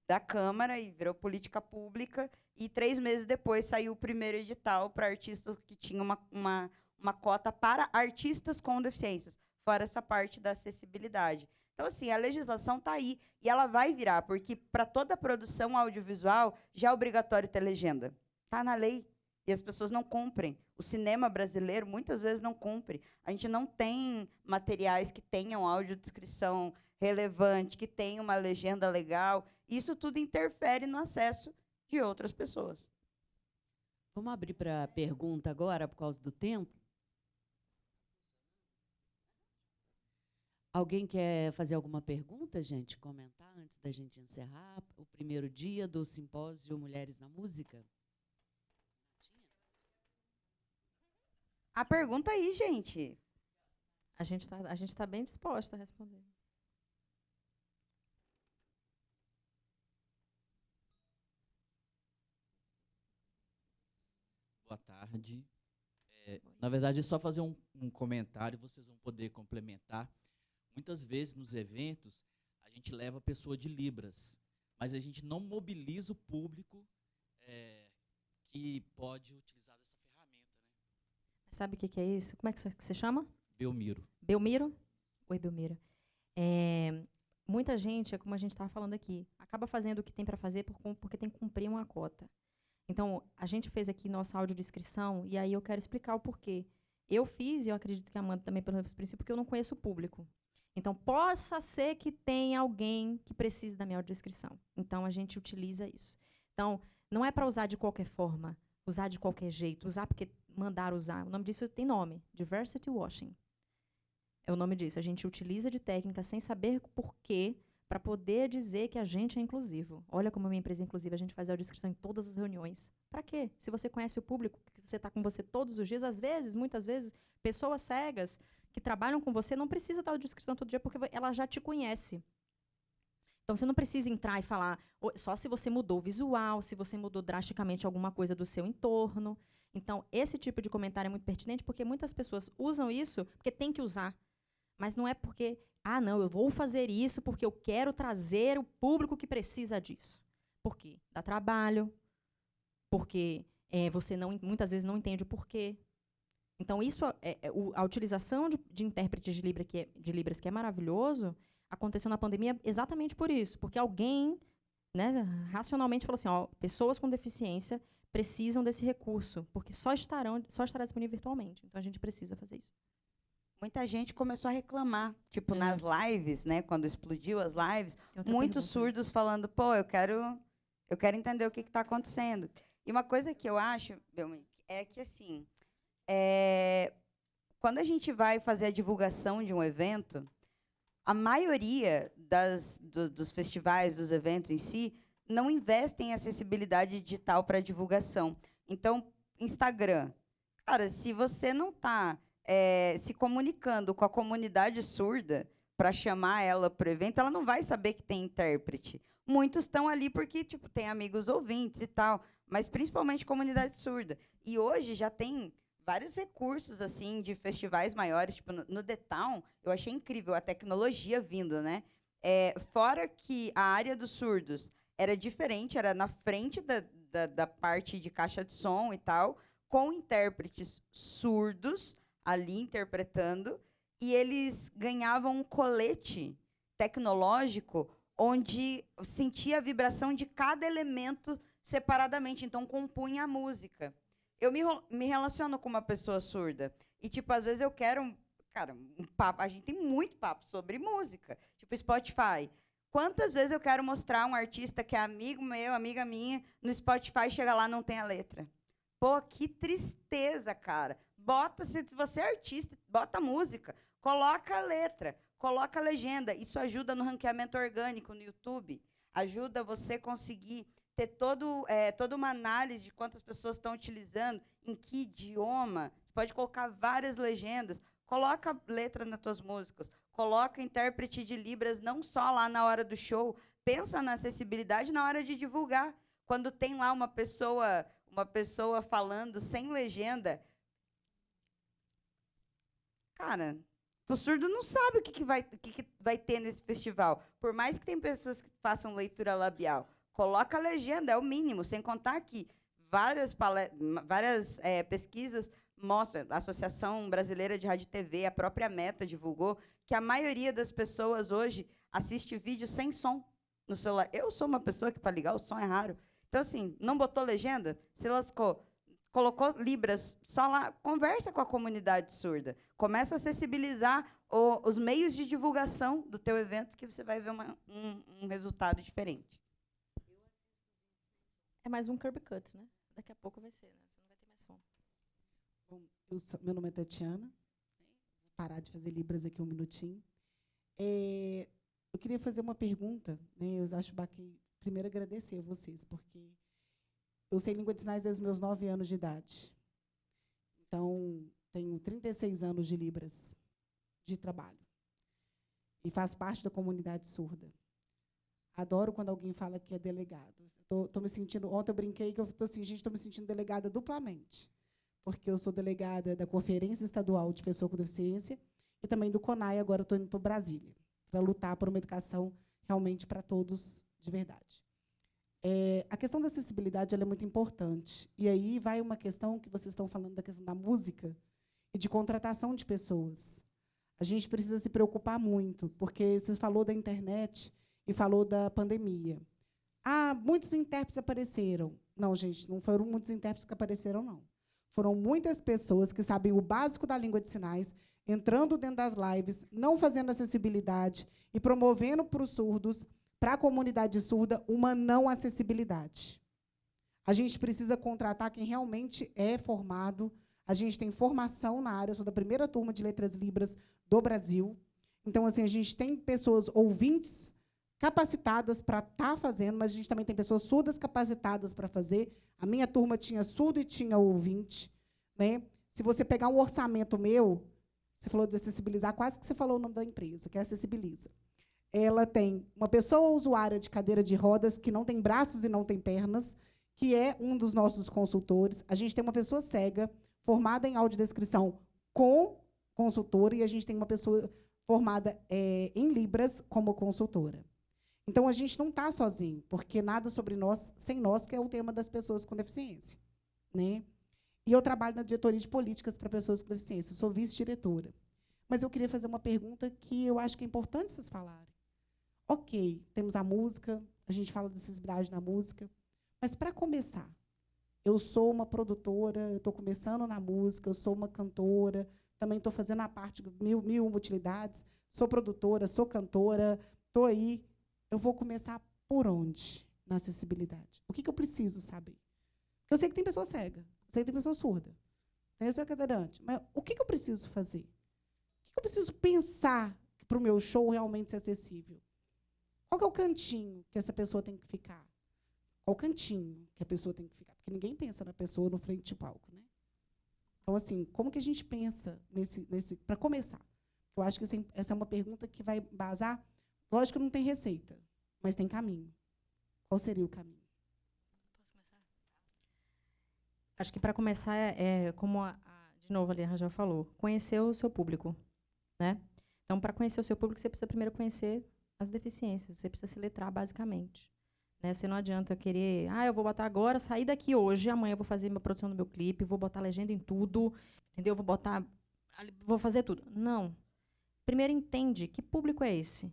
B: da Câmara e virou política pública, e 3 meses depois saiu o primeiro edital para artistas que tinham uma cota para artistas com deficiências, fora essa parte da acessibilidade. Então, assim, a legislação está aí, e ela vai virar, porque para toda produção audiovisual já é obrigatório ter legenda. Está na lei, e as pessoas não cumprem. O cinema brasileiro, muitas vezes, não cumpre. A gente não tem materiais que tenham audiodescrição relevante, que tenham uma legenda legal. Isso tudo interfere no acesso de outras pessoas.
A: Vamos abrir para pergunta agora, por causa do tempo? Alguém quer fazer alguma pergunta, gente? Comentar antes da gente encerrar o primeiro dia do simpósio Mulheres na Música?
B: A pergunta aí, gente.
C: A gente tá bem disposta a responder.
G: Boa tarde. Na verdade, é só fazer um comentário, vocês vão poder complementar. Muitas vezes, nos eventos, a gente leva a pessoa de Libras, mas a gente não mobiliza o público que pode utilizar dessa ferramenta. Né?
C: Sabe o que é isso? Como é que você chama?
G: Belmiro.
C: Belmiro? Oi, Belmiro. Muita gente, é como a gente estava falando aqui, acaba fazendo o que tem para fazer porque tem que cumprir uma cota. Então, a gente fez aqui nossa audiodescrição, e aí eu quero explicar o porquê. Eu fiz, e eu acredito que a Amanda também, pelo princípio, porque eu não conheço o público. Então, possa ser que tenha alguém que precise da minha audiodescrição. Então, a gente utiliza isso. Então, não é para usar de qualquer forma, usar de qualquer jeito, usar porque mandar usar. O nome disso tem nome, diversity washing. É o nome disso. A gente utiliza de técnica sem saber porquê, para poder dizer que a gente é inclusivo. Olha como a minha empresa é inclusiva, a gente faz a audiodescrição em todas as reuniões. Para quê? Se você conhece o público, que você está com você todos os dias, às vezes, muitas vezes, pessoas cegas que trabalham com você não precisam dar audiodescrição todo dia porque ela já te conhece. Então, você não precisa entrar e falar só se você mudou o visual, se você mudou drasticamente alguma coisa do seu entorno. Então, esse tipo de comentário é muito pertinente porque muitas pessoas usam isso porque tem que usar. Mas não é porque, não, eu vou fazer isso porque eu quero trazer o público que precisa disso. Por quê? Dá trabalho, porque você muitas vezes não entende o porquê. Então, isso, a utilização de intérpretes de Libras, que é maravilhoso, aconteceu na pandemia exatamente por isso. Porque alguém, né, racionalmente falou assim, pessoas com deficiência precisam desse recurso, porque só estará disponível virtualmente. Então, a gente precisa fazer isso.
B: Muita gente começou a reclamar, tipo, nas lives, né, quando explodiu as lives, muitos surdos falando, eu quero entender o que está acontecendo. E uma coisa que eu acho, é que, assim, quando a gente vai fazer a divulgação de um evento, a maioria dos festivais, dos eventos em si, não investem em acessibilidade digital para divulgação. Então, Instagram. Cara, se você não está se comunicando com a comunidade surda para chamar ela para o evento, ela não vai saber que tem intérprete. Muitos estão ali porque tem amigos ouvintes e tal, mas principalmente comunidade surda. E hoje já tem vários recursos assim de festivais maiores, tipo no The Town, eu achei incrível a tecnologia vindo, né? Fora que a área dos surdos era diferente, era na frente da parte de caixa de som e tal, com intérpretes surdos ali interpretando, e eles ganhavam um colete tecnológico onde sentia a vibração de cada elemento separadamente, então compunha a música. Eu me relaciono com uma pessoa surda, e, às vezes eu quero, um papo, a gente tem muito papo sobre música, Spotify. Quantas vezes eu quero mostrar um artista que é amigo meu, amiga minha, no Spotify, chega lá, não tem a letra. Pô, que tristeza, cara. Se você é artista, bota música, coloca a letra, coloca a legenda. Isso ajuda no ranqueamento orgânico no YouTube. Ajuda você conseguir ter toda uma análise de quantas pessoas estão utilizando, em que idioma. Você pode colocar várias legendas. Coloca letra nas tuas músicas. Coloca intérprete de Libras, não só lá na hora do show. Pensa na acessibilidade na hora de divulgar. Quando tem lá uma pessoa uma pessoa falando sem legenda, cara, o surdo não sabe o que vai ter nesse festival. Por mais que tem pessoas que façam leitura labial, coloca a legenda, é o mínimo, sem contar que várias pesquisas mostram, a Associação Brasileira de Rádio e TV, a própria Meta divulgou, que a maioria das pessoas hoje assiste vídeo sem som no celular. Eu sou uma pessoa que, para ligar, o som é raro. Então, assim, não botou legenda, se lascou. Colocou Libras, só lá, conversa com a comunidade surda. Começa a acessibilizar os meios de divulgação do teu evento, que você vai ver um resultado diferente.
C: É mais um curb cut, né? Daqui a pouco vai ser, né? Você não vai ter mais som.
H: Bom, meu nome é Tatiana. Vou parar de fazer Libras aqui um minutinho. Eu queria fazer uma pergunta, né? Eu acho bacana. Primeiro, agradecer a vocês, porque eu sei língua de sinais desde os meus 9 anos de idade. Então, tenho 36 anos de Libras de trabalho. E faço parte da comunidade surda. Adoro quando alguém fala que é delegado. Estou me sentindo... Ontem eu brinquei que eu estou assim, gente, estou me sentindo delegada duplamente. Porque eu sou delegada da Conferência Estadual de Pessoa com Deficiência e também do CONAI, agora estou indo para Brasília, para lutar por uma educação realmente para todos, de verdade. A questão da acessibilidade ela é muito importante. E aí vai uma questão que vocês estão falando da questão da música e de contratação de pessoas. A gente precisa se preocupar muito, porque você falou da internet e falou da pandemia. Muitos intérpretes apareceram. Não, gente, não foram muitos intérpretes que apareceram, não. Foram muitas pessoas que sabem o básico da língua de sinais, entrando dentro das lives, não fazendo acessibilidade e promovendo para os surdos, para a comunidade surda, uma não acessibilidade. A gente precisa contratar quem realmente é formado. A gente tem formação na área, eu sou da primeira turma de Letras Libras do Brasil. Então, assim, a gente tem pessoas ouvintes capacitadas para estar fazendo, mas a gente também tem pessoas surdas capacitadas para fazer. A minha turma tinha surdo e tinha ouvinte, né? Se você pegar um orçamento meu, você falou de acessibilizar, quase que você falou o nome da empresa, que é Acessibiliza. Ela tem uma pessoa usuária de cadeira de rodas que não tem braços e não tem pernas, que é um dos nossos consultores. A gente tem uma pessoa cega, formada em audiodescrição com consultora, e a gente tem uma pessoa formada em Libras como consultora. Então, a gente não está sozinho, porque nada sobre nós, sem nós, que é o tema das pessoas com deficiência, né? E eu trabalho na diretoria de políticas para pessoas com deficiência, eu sou vice-diretora. Mas eu queria fazer uma pergunta que eu acho que é importante vocês falarem. Ok, temos a música, a gente fala de acessibilidade na música, mas, para começar, eu sou uma produtora, eu estou começando na música, eu sou uma cantora, também estou fazendo a parte de mil utilidades, sou produtora, sou cantora, estou aí. Eu vou começar por onde na acessibilidade? O que eu preciso saber? Porque eu sei que tem pessoa cega, eu sei que tem pessoa surda, tem pessoa cadeirante, mas o que eu preciso fazer? O que eu preciso pensar para o meu show realmente ser acessível? Qual que é o cantinho que essa pessoa tem que ficar? Qual o cantinho que a pessoa tem que ficar? Porque ninguém pensa na pessoa no frente de palco, né? Então, assim, como que a gente pensa nesse para começar? Eu acho que essa é uma pergunta que vai embasar. Lógico que não tem receita, mas tem caminho. Qual seria o caminho?
C: Posso começar? Acho que, para começar, como de novo a Leandra já falou, conhecer o seu público, né? Então, para conhecer o seu público, você precisa primeiro conhecer as deficiências, você precisa se letrar basicamente. Né? Você não adianta querer, eu vou botar agora, sair daqui hoje, amanhã eu vou fazer minha produção do meu clipe, vou botar legenda em tudo, entendeu? Vou fazer tudo. Não. Primeiro entende que público é esse.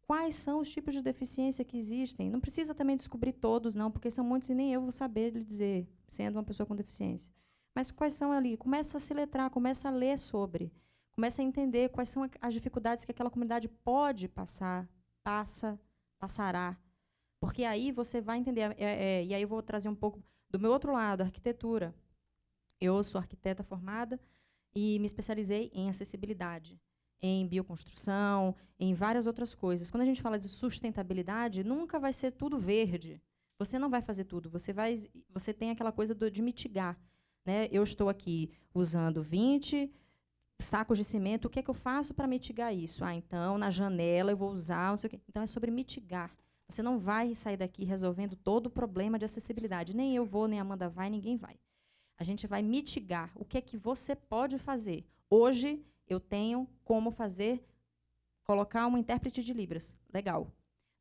C: Quais são os tipos de deficiência que existem? Não precisa também descobrir todos, não, porque são muitos e nem eu vou saber lhe dizer, sendo uma pessoa com deficiência. Mas quais são ali? Começa a se letrar, começa a ler sobre, começa a entender quais são as dificuldades que aquela comunidade pode passar, passará. Porque aí você vai entender. E aí eu vou trazer um pouco do meu outro lado, a arquitetura. Eu sou arquiteta formada e me especializei em acessibilidade, em bioconstrução, em várias outras coisas. Quando a gente fala de sustentabilidade, nunca vai ser tudo verde. Você não vai fazer tudo. Você tem aquela coisa de mitigar. Né? Eu estou aqui usando 20 sacos de cimento. O que é que eu faço para mitigar isso? Então, na janela eu vou usar... Não sei o quê. Então, é sobre mitigar. Você não vai sair daqui resolvendo todo o problema de acessibilidade. Nem eu vou, nem a Amanda vai, ninguém vai. A gente vai mitigar o que é que você pode fazer. Hoje, eu tenho como fazer, colocar uma intérprete de Libras. Legal.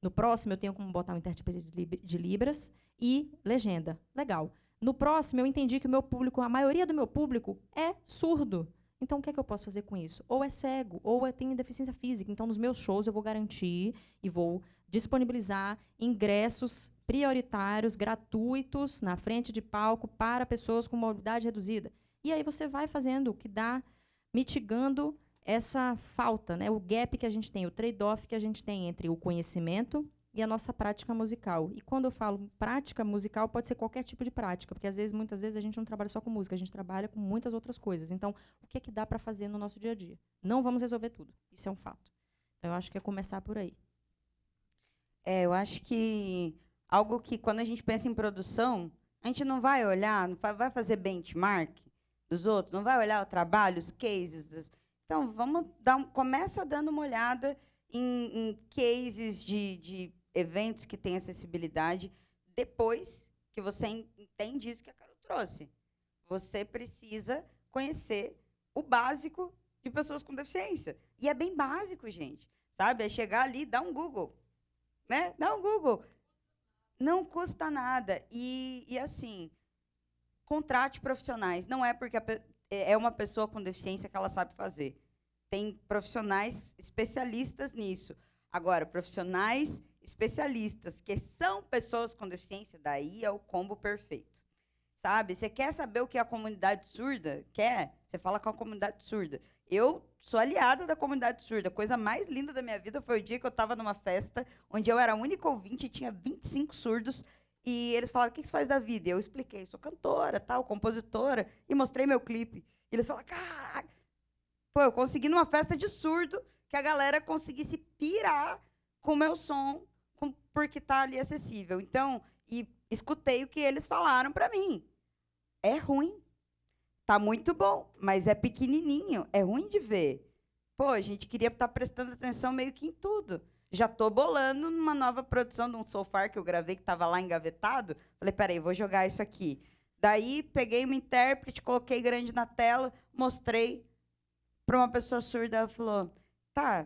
C: No próximo, eu tenho como botar um intérprete de Libras e legenda. Legal. No próximo, eu entendi que o meu público, a maioria do meu público é surdo. Então, o que é que eu posso fazer com isso? Ou é cego, ou tem deficiência física. Então, nos meus shows, eu vou garantir e vou disponibilizar ingressos prioritários, gratuitos, na frente de palco, para pessoas com mobilidade reduzida. E aí você vai fazendo o que dá, mitigando essa falta, né? O gap que a gente tem, o trade-off que a gente tem entre o conhecimento e a nossa prática musical. E quando eu falo prática musical, pode ser qualquer tipo de prática, porque muitas vezes a gente não trabalha só com música, a gente trabalha com muitas outras coisas. Então, o que é que dá para fazer no nosso dia a dia? Não vamos resolver tudo, isso é um fato. Então, eu acho que é começar por aí.
B: Eu acho que algo que, quando a gente pensa em produção, a gente não vai olhar, não vai fazer benchmark dos outros, não vai olhar o trabalho, os cases. Então, começa dando uma olhada em cases de eventos que têm acessibilidade, depois que você entende isso que a Carol trouxe. Você precisa conhecer o básico de pessoas com deficiência. E é bem básico, gente. Sabe? É chegar ali e dar um Google. Né? Dá um Google. Não custa nada. E assim, contrate profissionais. Não é porque é uma pessoa com deficiência que ela sabe fazer. Tem profissionais especialistas nisso. Agora, profissionais especialistas que são pessoas com deficiência, daí é o combo perfeito. Sabe? Você quer saber o que a comunidade surda quer? Você fala com a comunidade surda. Eu sou aliada da comunidade surda. A coisa mais linda da minha vida foi o dia que eu estava numa festa onde eu era a única ouvinte e tinha 25 surdos. E eles falaram, o que você faz da vida? E eu expliquei, sou cantora, tal, compositora, e mostrei meu clipe. E eles falaram, caraca! Pô, eu consegui numa festa de surdo que a galera conseguisse pirar com o meu som, porque está ali acessível. Então, e escutei o que eles falaram para mim. É ruim. Tá muito bom, mas é pequenininho. É ruim de ver. Pô, a gente queria estar prestando atenção meio que em tudo. Já estou bolando numa nova produção de um sofá que eu gravei, que estava lá engavetado. Falei, peraí, vou jogar isso aqui. Daí, peguei uma intérprete, coloquei grande na tela, mostrei para uma pessoa surda. Ela falou, tá,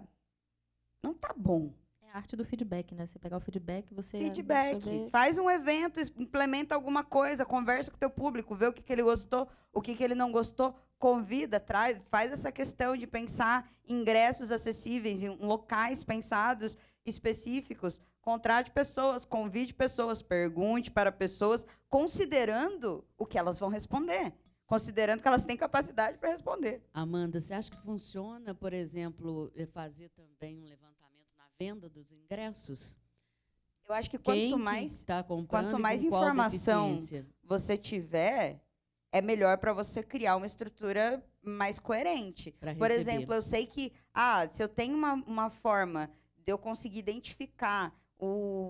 B: não tá bom.
C: É a arte do feedback, né? Você pegar o feedback, você...
B: Feedback. Faz um evento, implementa alguma coisa, conversa com o teu público, vê o que ele gostou, o que ele não gostou, convida, faz essa questão de pensar em ingressos acessíveis, em locais pensados específicos, contrate pessoas, convide pessoas, pergunte para pessoas, considerando o que elas vão responder, considerando que elas têm capacidade para responder.
A: Amanda, você acha que funciona, por exemplo, fazer também um levantamento na venda dos ingressos?
B: Eu acho que quanto mais informação você tiver, é melhor para você criar uma estrutura mais coerente. Por exemplo, eu sei que se eu tenho uma forma de eu conseguir identificar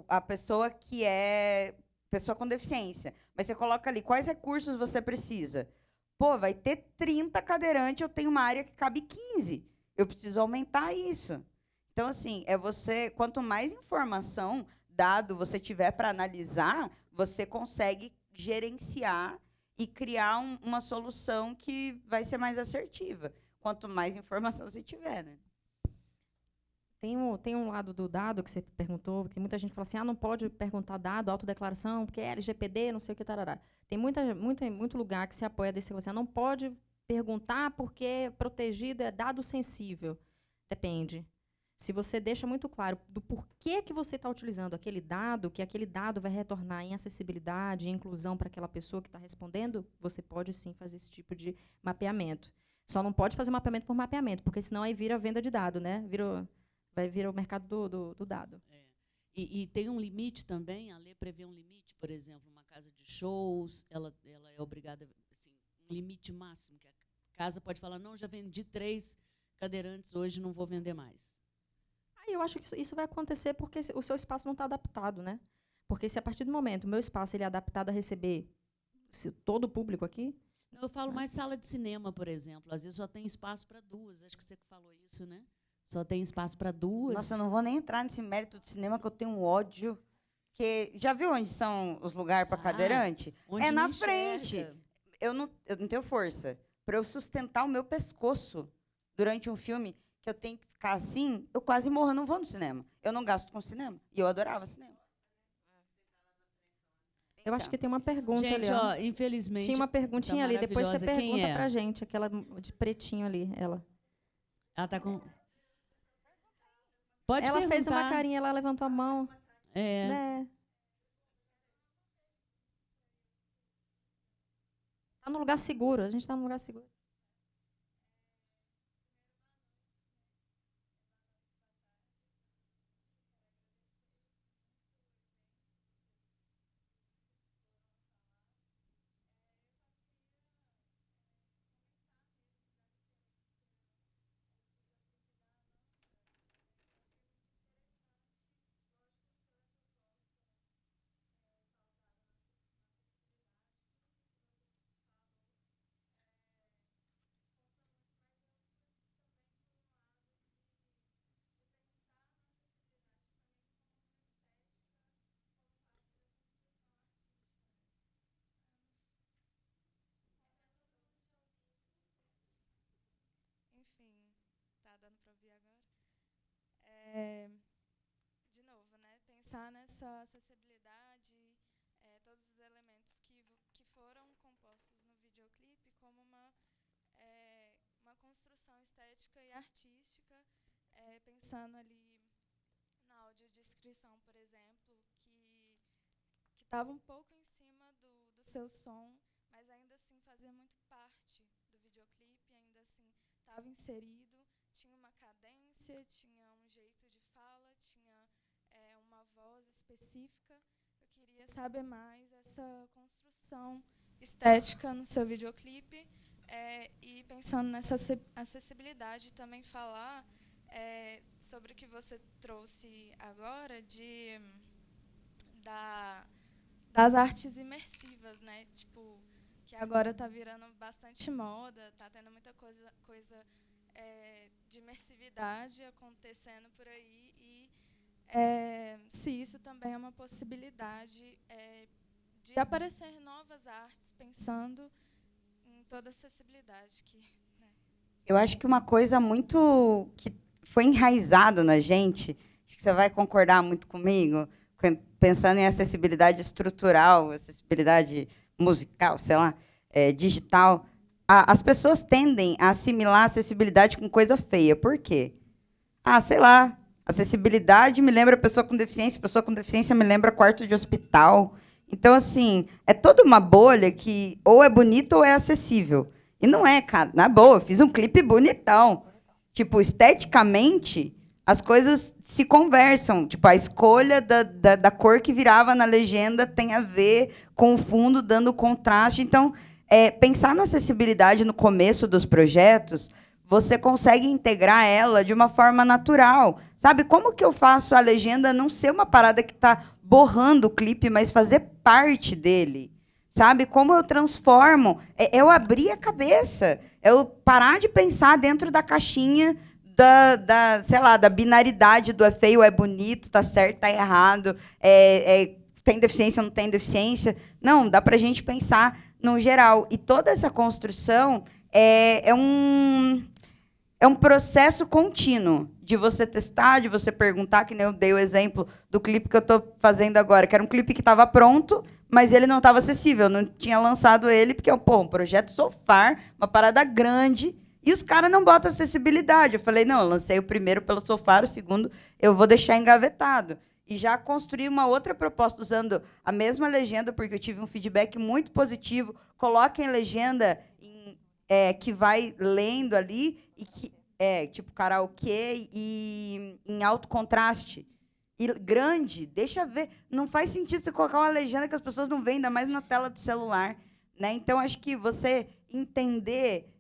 B: a pessoa que é pessoa com deficiência, mas você coloca ali quais recursos você precisa. Pô, vai ter 30 cadeirantes, eu tenho uma área que cabe 15. Eu preciso aumentar isso. Então, assim, quanto mais informação, dado você tiver para analisar, você consegue gerenciar e criar uma solução que vai ser mais assertiva. Quanto mais informação você tiver, né?
C: Tem um lado do dado que você perguntou, que muita gente fala assim, não pode perguntar dado, autodeclaração, porque é LGPD, não sei o que, tarará. Tem muito lugar que se apoia desse, assim, não pode perguntar porque protegido é dado sensível. Depende. Se você deixa muito claro do porquê que você está utilizando aquele dado, que aquele dado vai retornar em acessibilidade, em inclusão para aquela pessoa que está respondendo, você pode sim fazer esse tipo de mapeamento. Só não pode fazer um mapeamento por mapeamento, porque senão aí vira venda de dado, né? Vai virar o mercado do dado.
A: E tem um limite também, a lei prevê um limite, por exemplo, uma casa de shows, ela é obrigada, assim, um limite máximo, que a casa pode falar, não, já vendi 3 cadeirantes, hoje não vou vender mais.
C: Eu acho que isso vai acontecer porque o seu espaço não está adaptado, né? Porque se a partir do momento o meu espaço ele é adaptado a receber todo o público aqui...
A: Não, eu falo mais sala de cinema, por exemplo. Às vezes só tem espaço para 2. Acho que você falou isso, né? Só tem espaço para 2.
B: Nossa, eu não vou nem entrar nesse mérito de cinema que eu tenho um ódio. Que, já viu onde são os lugares para cadeirante?
A: Onde
B: É na
A: não
B: frente.
A: enxerga.
B: Eu não tenho força. Para eu sustentar o meu pescoço durante um filme, que eu tenho que ficar assim, eu quase morro, eu não vou no cinema. Eu não gasto com cinema. E eu adorava cinema.
C: Eu acho que tem uma pergunta
A: Gente,
C: ali. Ó.
A: ó, infelizmente...
C: Tinha uma perguntinha ali, depois você
A: maravilhosa. Quem
C: pergunta
A: é?
C: pra gente, aquela de pretinho ali, ela.
A: Ela tá com... Pode
C: Ela fez uma
A: perguntar.
C: carinha, ela levantou a mão.
A: É.
C: Né? Tá no lugar seguro, a gente tá no lugar seguro.
I: Enfim, tá dando para ouvir agora? De novo, né? Pensar nessa acessibilidade, todos os elementos que foram compostos no videoclipe como uma construção estética e artística, pensando ali na audiodescrição, por exemplo, que estava um pouco em cima do seu som, mas ainda assim fazia muito parte do videoclipe, ainda assim estava inserido, tinha uma cadência, tinha um jeito de fala, tinha uma voz específica. Eu queria saber mais essa construção estética no seu videoclipe, e pensando nessa acessibilidade, também falar sobre o que você trouxe agora das artes imersivas, né? Tipo, que agora está virando bastante moda, está tendo muita coisa de imersividade acontecendo por aí, e se isso também é uma possibilidade de aparecer novas artes, pensando em toda a acessibilidade que... Né?
B: Eu acho que uma coisa muito que foi enraizado na gente, acho que você vai concordar muito comigo, pensando em acessibilidade estrutural, acessibilidade musical, sei lá, digital, as pessoas tendem a assimilar a acessibilidade com coisa feia. Por quê? Sei lá, acessibilidade me lembra pessoa com deficiência me lembra quarto de hospital. Então, assim, é toda uma bolha que ou é bonito ou é acessível. E não é, cara. Na boa, eu fiz um clipe bonitão. Tipo, esteticamente, as coisas se conversam. Tipo, a escolha da cor que virava na legenda tem a ver com o fundo dando contraste. Então, pensar na acessibilidade no começo dos projetos, você consegue integrar ela de uma forma natural. Sabe, como que eu faço a legenda não ser uma parada que está borrando o clipe, mas fazer parte dele? Sabe, como eu transformo? Eu abrir a cabeça, eu parar de pensar dentro da caixinha sei lá, da binaridade do é feio, é bonito, tá certo, tá errado, tem deficiência, não tem deficiência. Não, dá para a gente pensar no geral. E toda essa construção é um processo contínuo de você testar, de você perguntar, que nem eu dei o exemplo do clipe que eu estou fazendo agora, que era um clipe que estava pronto, mas ele não estava acessível, não tinha lançado ele, porque é um projeto Sofar, uma parada grande, e os caras não botam acessibilidade. Eu falei, não, eu lancei o primeiro pelo Sofar, o segundo eu vou deixar engavetado. E já construí uma outra proposta usando a mesma legenda, porque eu tive um feedback muito positivo. Coloquem legenda que vai lendo ali, e que tipo karaokê e em alto contraste. E grande, deixa ver. Não faz sentido você colocar uma legenda que as pessoas não veem, ainda mais na tela do celular. Né? Então, acho que você entender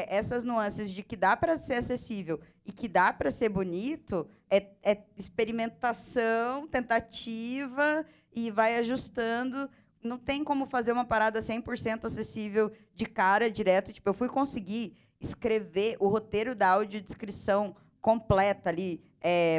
B: essas nuances de que dá para ser acessível e que dá para ser bonito é experimentação, tentativa, e vai ajustando. Não tem como fazer uma parada 100% acessível de cara, direto. Tipo, eu fui conseguir escrever o roteiro da audiodescrição completa ali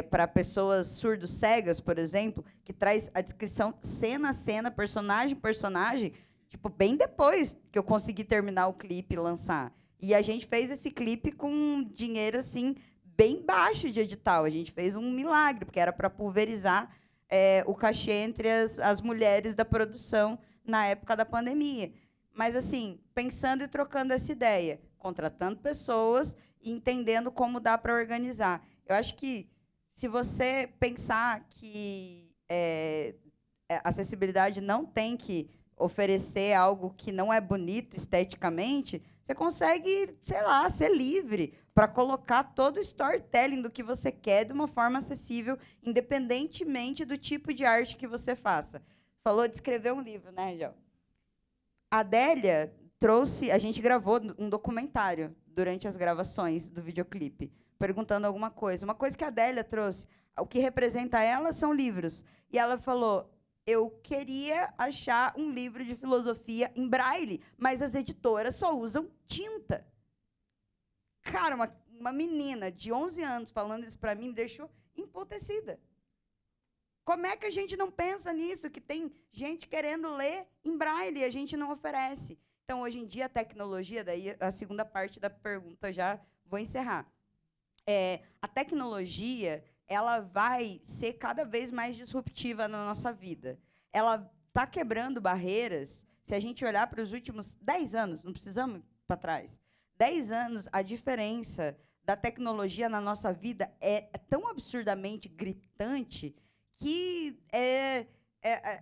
B: para pessoas surdo-cegas, por exemplo, que traz a descrição cena a cena, personagem a personagem, tipo, bem depois que eu consegui terminar o clipe e lançar. E a gente fez esse clipe com dinheiro assim bem baixo de edital. A gente fez um milagre, porque era para pulverizar o cachê entre as mulheres da produção na época da pandemia. Mas, assim, pensando e trocando essa ideia, contratando pessoas e entendendo como dá para organizar. Eu acho que, se você pensar que a acessibilidade não tem que oferecer algo que não é bonito esteticamente, você consegue, sei lá, ser livre para colocar todo o storytelling do que você quer de uma forma acessível, independentemente do tipo de arte que você faça. Falou de escrever um livro, né, Angel? A Adélia trouxe... A gente gravou um documentário durante as gravações do videoclipe, perguntando alguma coisa. Uma coisa que a Adélia trouxe, o que representa ela são livros. E ela falou... Eu queria achar um livro de filosofia em braille, mas as editoras só usam tinta. Cara, uma menina de 11 anos falando isso para mim me deixou emputecida. Como é que a gente não pensa nisso, que tem gente querendo ler em braille e a gente não oferece? Então, hoje em dia, a tecnologia, daí a segunda parte da pergunta já vou encerrar. A tecnologia... ela vai ser cada vez mais disruptiva na nossa vida. Ela está quebrando barreiras. Se a gente olhar para os últimos 10 anos, não precisamos ir para trás, 10 anos, a diferença da tecnologia na nossa vida é tão absurdamente gritante que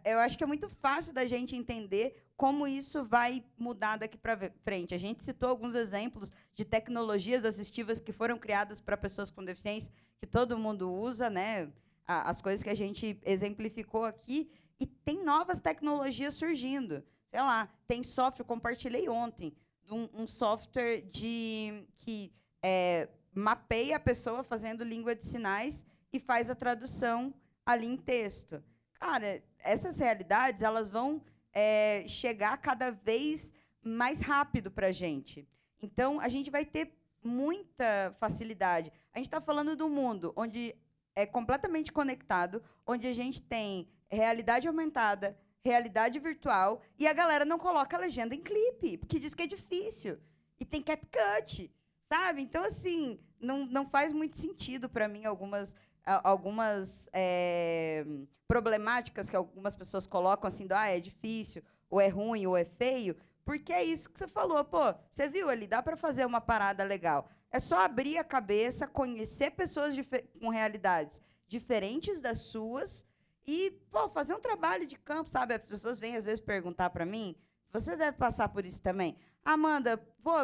B: eu acho que é muito fácil da gente entender como isso vai mudar daqui para frente. A gente citou alguns exemplos de tecnologias assistivas que foram criadas para pessoas com deficiência, que todo mundo usa, né? As coisas que a gente exemplificou aqui, e tem novas tecnologias surgindo. Sei lá, tem software, compartilhei ontem, um software que mapeia a pessoa fazendo língua de sinais e faz a tradução ali em texto. Cara, essas realidades elas vão chegar cada vez mais rápido para a gente. Então, a gente vai ter muita facilidade. A gente está falando de um mundo onde é completamente conectado, onde a gente tem realidade aumentada, realidade virtual, e a galera não coloca a legenda em clipe, porque diz que é difícil. E tem CapCut, sabe? Então, assim, não faz muito sentido para mim algumas problemáticas que algumas pessoas colocam assim, é difícil, ou é ruim, ou é feio, porque é isso que você falou. Pô, você viu ali, dá para fazer uma parada legal. É só abrir a cabeça, conhecer pessoas com realidades diferentes das suas e fazer um trabalho de campo, sabe? As pessoas vêm, às vezes, perguntar para mim, você deve passar por isso também. Amanda,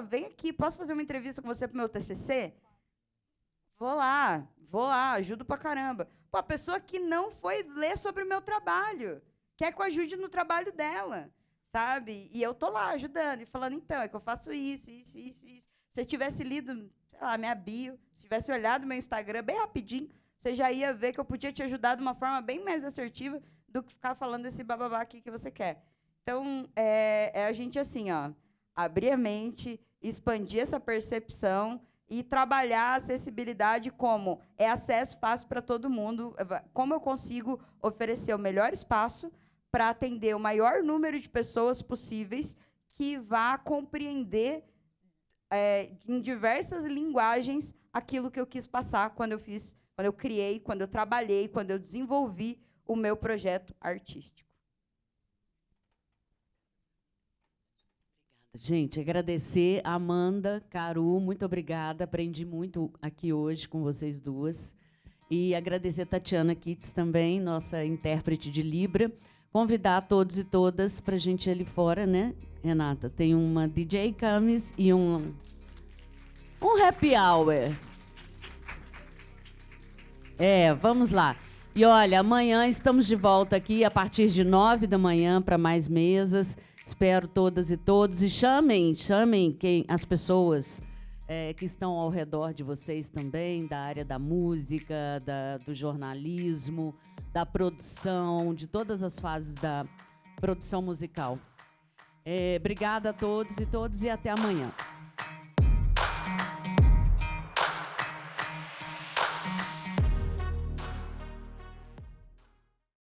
B: vem aqui, posso fazer uma entrevista com você para o meu TCC? Vou lá, ajudo pra caramba. A pessoa que não foi ler sobre o meu trabalho, quer que eu ajude no trabalho dela, sabe? E eu tô lá ajudando e falando, então, é que eu faço isso. Se eu tivesse lido, sei lá, minha bio, se tivesse olhado meu Instagram bem rapidinho, você já ia ver que eu podia te ajudar de uma forma bem mais assertiva do que ficar falando esse bababá aqui que você quer. Então, a gente, assim, abrir a mente, expandir essa percepção e trabalhar a acessibilidade como acesso fácil para todo mundo, como eu consigo oferecer o melhor espaço para atender o maior número de pessoas possíveis que vá compreender em diversas linguagens aquilo que eu quis passar quando eu criei, quando eu trabalhei, quando eu desenvolvi o meu projeto artístico.
A: Gente, agradecer a Amanda, Caru, muito obrigada. Aprendi muito aqui hoje com vocês duas. E agradecer a Tatiana Kitts também, nossa intérprete de Libra. Convidar todos e todas para a gente ir ali fora, né, Renata? Tem uma DJ Camis e um happy hour. Vamos lá. E olha, amanhã estamos de volta aqui a partir de 9 da manhã para mais mesas. Espero todas e todos. E chamem as pessoas que estão ao redor de vocês também, da área da música, do jornalismo, da produção, de todas as fases da produção musical. Obrigada a todos e todas e até amanhã.